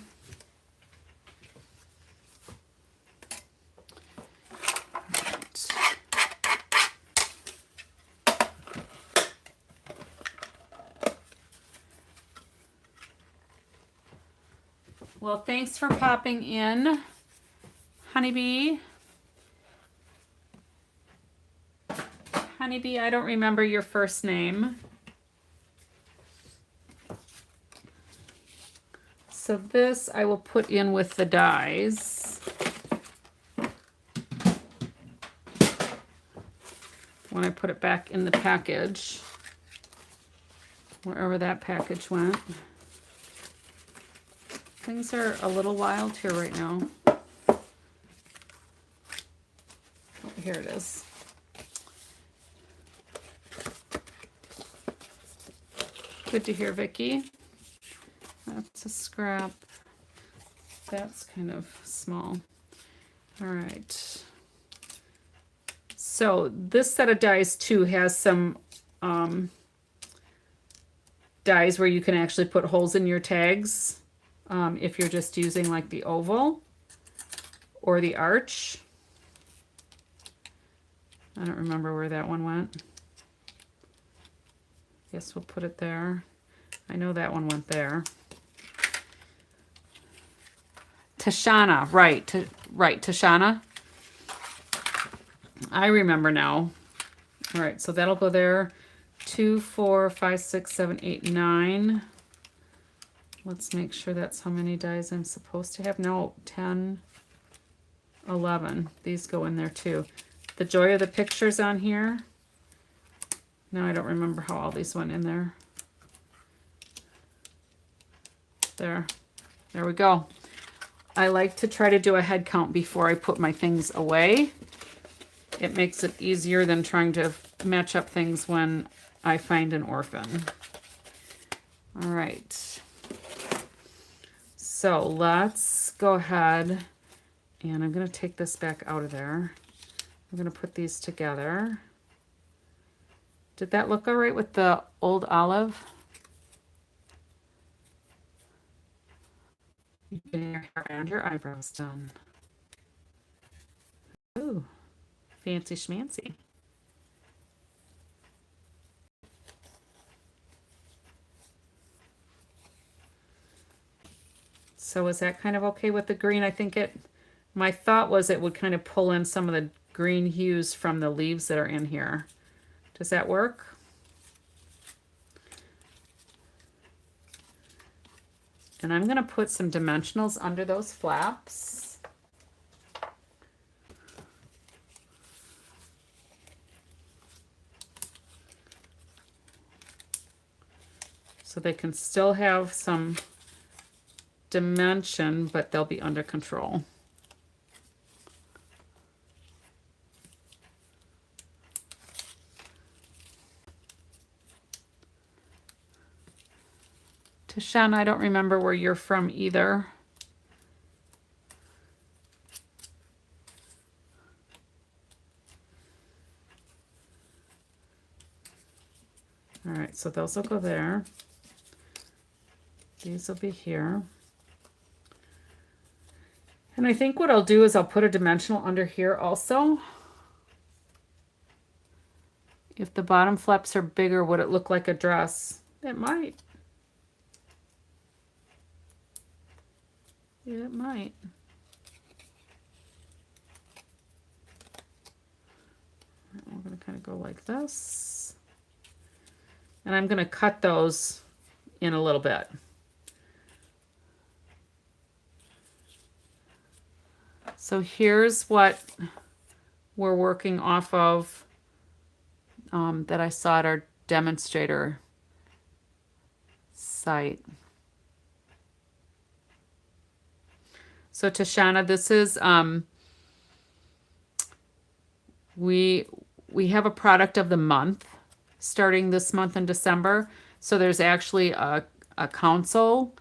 Well, thanks for popping in, Honeybee. Honeybee, I don't remember your first name. So this I will put in with the dies when I put it back in the package, wherever that package went. Things are a little wild here right now. Oh, here it is. Good to hear, Vicki. That's a scrap. That's kind of small. All right. So this set of dies too has some dies where you can actually put holes in your tags if you're just using like the oval or the arch. I don't remember where that one went. Guess we'll put it there. I know that one went there. Tashana, right, Tashana. I remember now. All right, so that'll go there. 2, 4, 5, 6, 7, 8, 9. Let's make sure that's how many dies I'm supposed to have. No, 10, 11. These go in there too. The Joy of the Pictures on here. No, I don't remember how all these went in there. There we go. I like to try to do a head count before I put my things away. It makes it easier than trying to match up things when I find an orphan. All right. So let's go ahead and I'm going to take this back out of there. I'm going to put these together. Did that look all right with the old olive? You getting your hair and your eyebrows done. Ooh, fancy schmancy. So is that kind of okay with the green? I think my thought was it would kind of pull in some of the green hues from the leaves that are in here. Does that work? And I'm going to put some dimensionals under those flaps. So they can still have some dimension, but they'll be under control. Tashana, I don't remember where you're from either. All right, so those will go there. These will be here. And I think what I'll do is I'll put a dimensional under here also. If the bottom flaps are bigger, would it look like a dress? It might. Yeah, it might. We're going to kind of go like this. And I'm going to cut those in a little bit. So here's what we're working off of that I saw at our demonstrator site. So Tashana, this is, we have a product of the month starting this month in December. So there's actually a council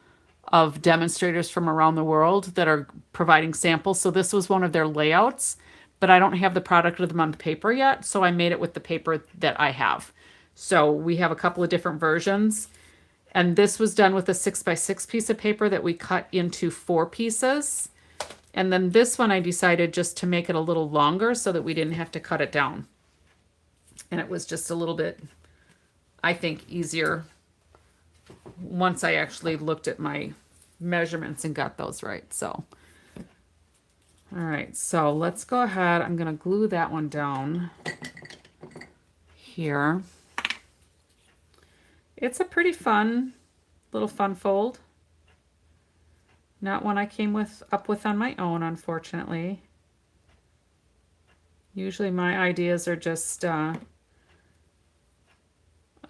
of demonstrators from around the world that are providing samples. So this was one of their layouts, but I don't have the product of the month paper yet. So I made it with the paper that I have. So we have a couple of different versions. And this was done with a 6x6 piece of paper that we cut into 4 pieces. And then this one I decided just to make it a little longer so that we didn't have to cut it down. And it was just a little bit, I think, easier once I actually looked at my measurements and got those right. So, all right, so let's go ahead. I'm going to glue that one down here. It's a pretty fun little fun fold. Not one I came up with on my own, unfortunately. Usually my ideas are just a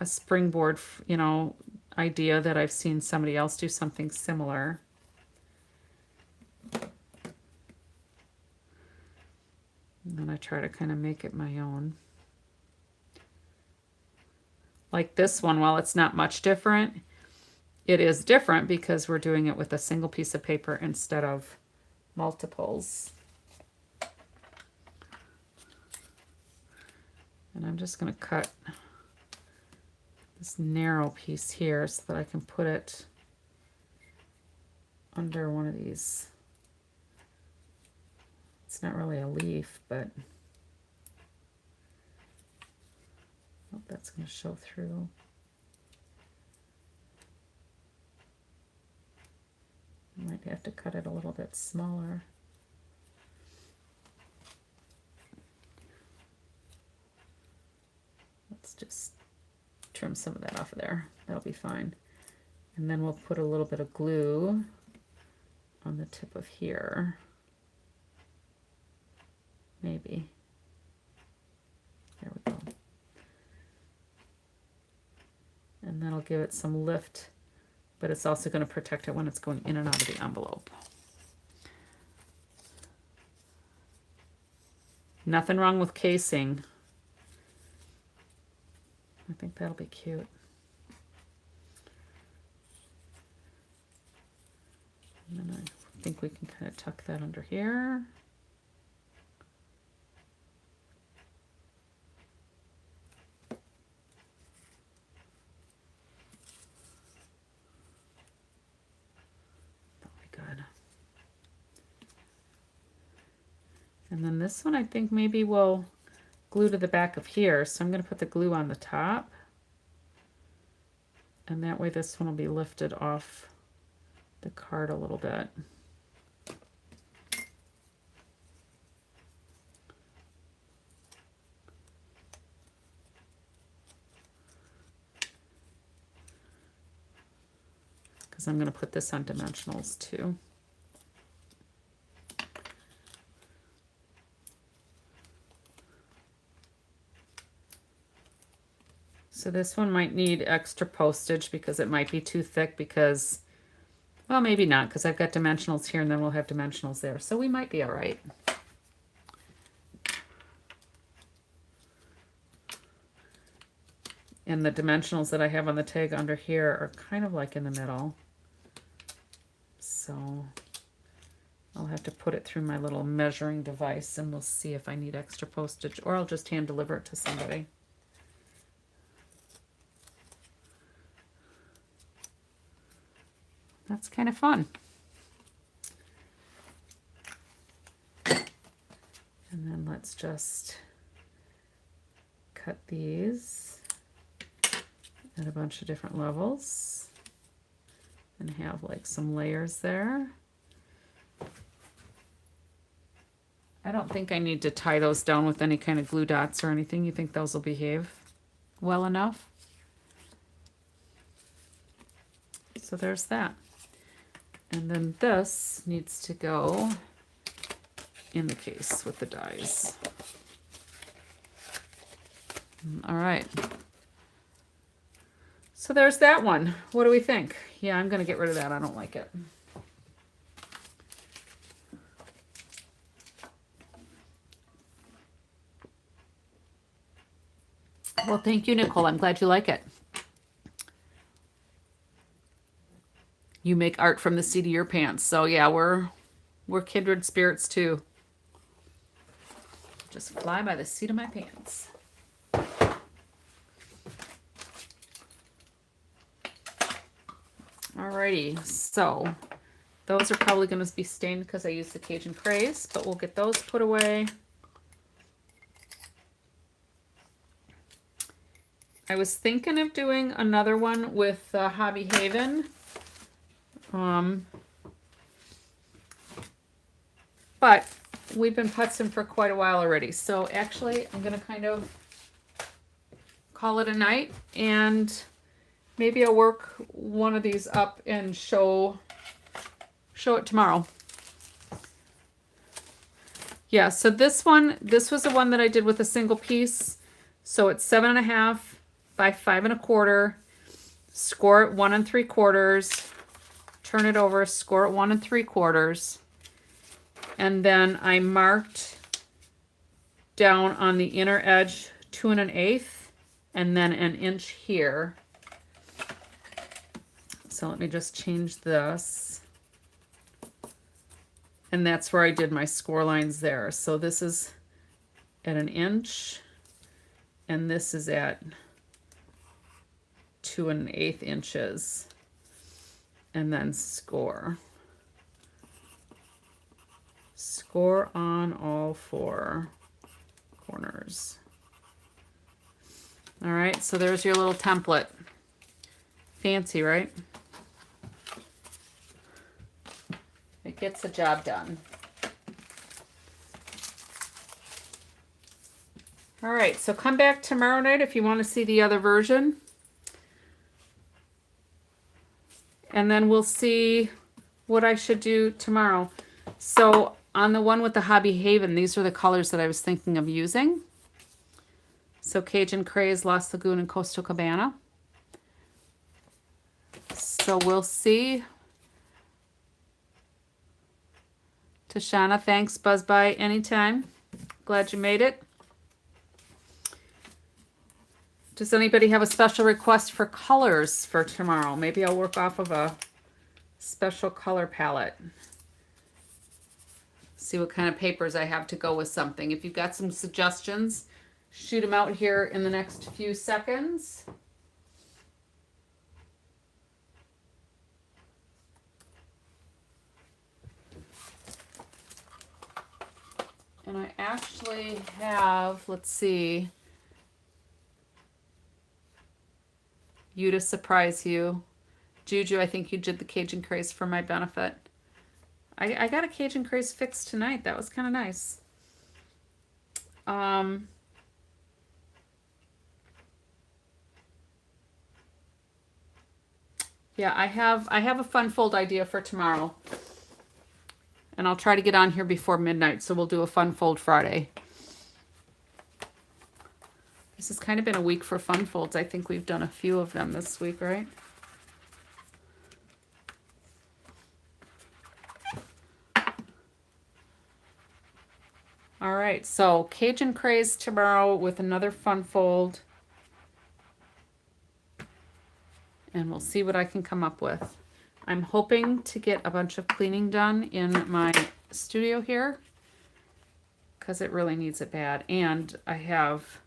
springboard, you know, idea that I've seen somebody else do something similar. And then I try to kind of make it my own. Like this one, while it's not much different, it is different because we're doing it with a single piece of paper instead of multiples. And I'm just going to cut this narrow piece here so that I can put it under one of these. It's not really a leaf, but oh, that's going to show through. I might have to cut it a little bit smaller. Let's just trim some of that off of there. That'll be fine. And then we'll put a little bit of glue on the tip of here. Maybe. There we go. And that'll give it some lift, but it's also going to protect it when it's going in and out of the envelope. Nothing wrong with casing. I think that'll be cute. And then I think we can kind of tuck that under here. That'll be good. And then this one I think maybe we'll glue to the back of here. So I'm going to put the glue on the top. And that way this one will be lifted off the card a little bit. Because I'm going to put this on dimensionals too. So this one might need extra postage because it might be too thick because, well, maybe not, because I've got dimensionals here and then we'll have dimensionals there. So we might be all right. And the dimensionals that I have on the tag under here are kind of like in the middle. So I'll have to put it through my little measuring device and we'll see if I need extra postage, or I'll just hand deliver it to somebody. That's kind of fun. And then let's just cut these at a bunch of different levels and have like some layers there. I don't think I need to tie those down with any kind of glue dots or anything. You think those will behave well enough? So there's that. And then this needs to go in the case with the dies. All right. So there's that one. What do we think? Yeah, I'm going to get rid of that. I don't like it. Well, thank you, Nicole. I'm glad you like it. You make art from the seat of your pants. So yeah, we're kindred spirits too. Just fly by the seat of my pants. Alrighty, so those are probably going to be stained because I used the Cajun Craze, but we'll get those put away. I was thinking of doing another one with Hobby Haven. But we've been putzing for quite a while already. So actually, I'm going to kind of call it a night, and maybe I'll work one of these up and show it tomorrow. Yeah, so this was the one that I did with a single piece. So it's 7.5 by 5 1/4. Score it 1 3/4. Turn it over, score it 1 3/4. And then I marked down on the inner edge 2 1/8, and then 1 inch here. So let me just change this. And that's where I did my score lines there. So this is at 1 inch, and this is at 2 1/8 inches. And then score. Score on all 4 corners. All right, so there's your little template. Fancy, right? It gets the job done. All right, so come back tomorrow night if you want to see the other version. And then we'll see what I should do tomorrow. So on the one with the Hobby Haven, these are the colors that I was thinking of using. So Cajun Craze, Lost Lagoon, and Coastal Cabana. So we'll see. Tashana, thanks. Buzz by anytime. Glad you made it. Does anybody have a special request for colors for tomorrow? Maybe I'll work off of a special color palette. See what kind of papers I have to go with something. If you've got some suggestions, shoot them out here in the next few seconds. And I actually have, let's see, you to surprise you. Juju, I think you did the Cajun Craze for my benefit. I got a Cajun Craze fix tonight. That was kind of nice. Yeah, I have a fun fold idea for tomorrow. And I'll try to get on here before midnight, so we'll do a fun fold Friday. This has kind of been a week for fun folds. I think we've done a few of them this week, right? All right, so Cajun Craze tomorrow with another fun fold. And we'll see what I can come up with. I'm hoping to get a bunch of cleaning done in my studio here because it really needs it bad. And I have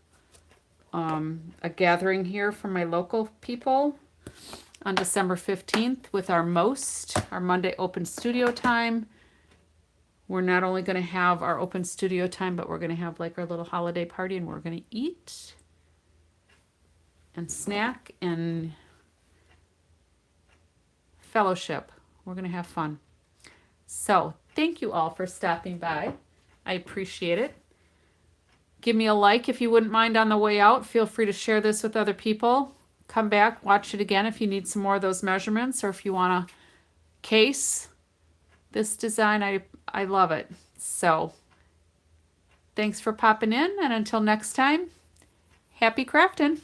a gathering here for my local people on December 15th with our Monday open studio time. We're not only going to have our open studio time, but we're going to have like our little holiday party, and we're going to eat and snack and fellowship. We're going to have fun. So thank you all for stopping by. I appreciate it. Give me a like if you wouldn't mind on the way out. Feel free to share this with other people. Come back, watch it again if you need some more of those measurements, or if you want to case this design. I love it. So thanks for popping in, and until next time, happy crafting.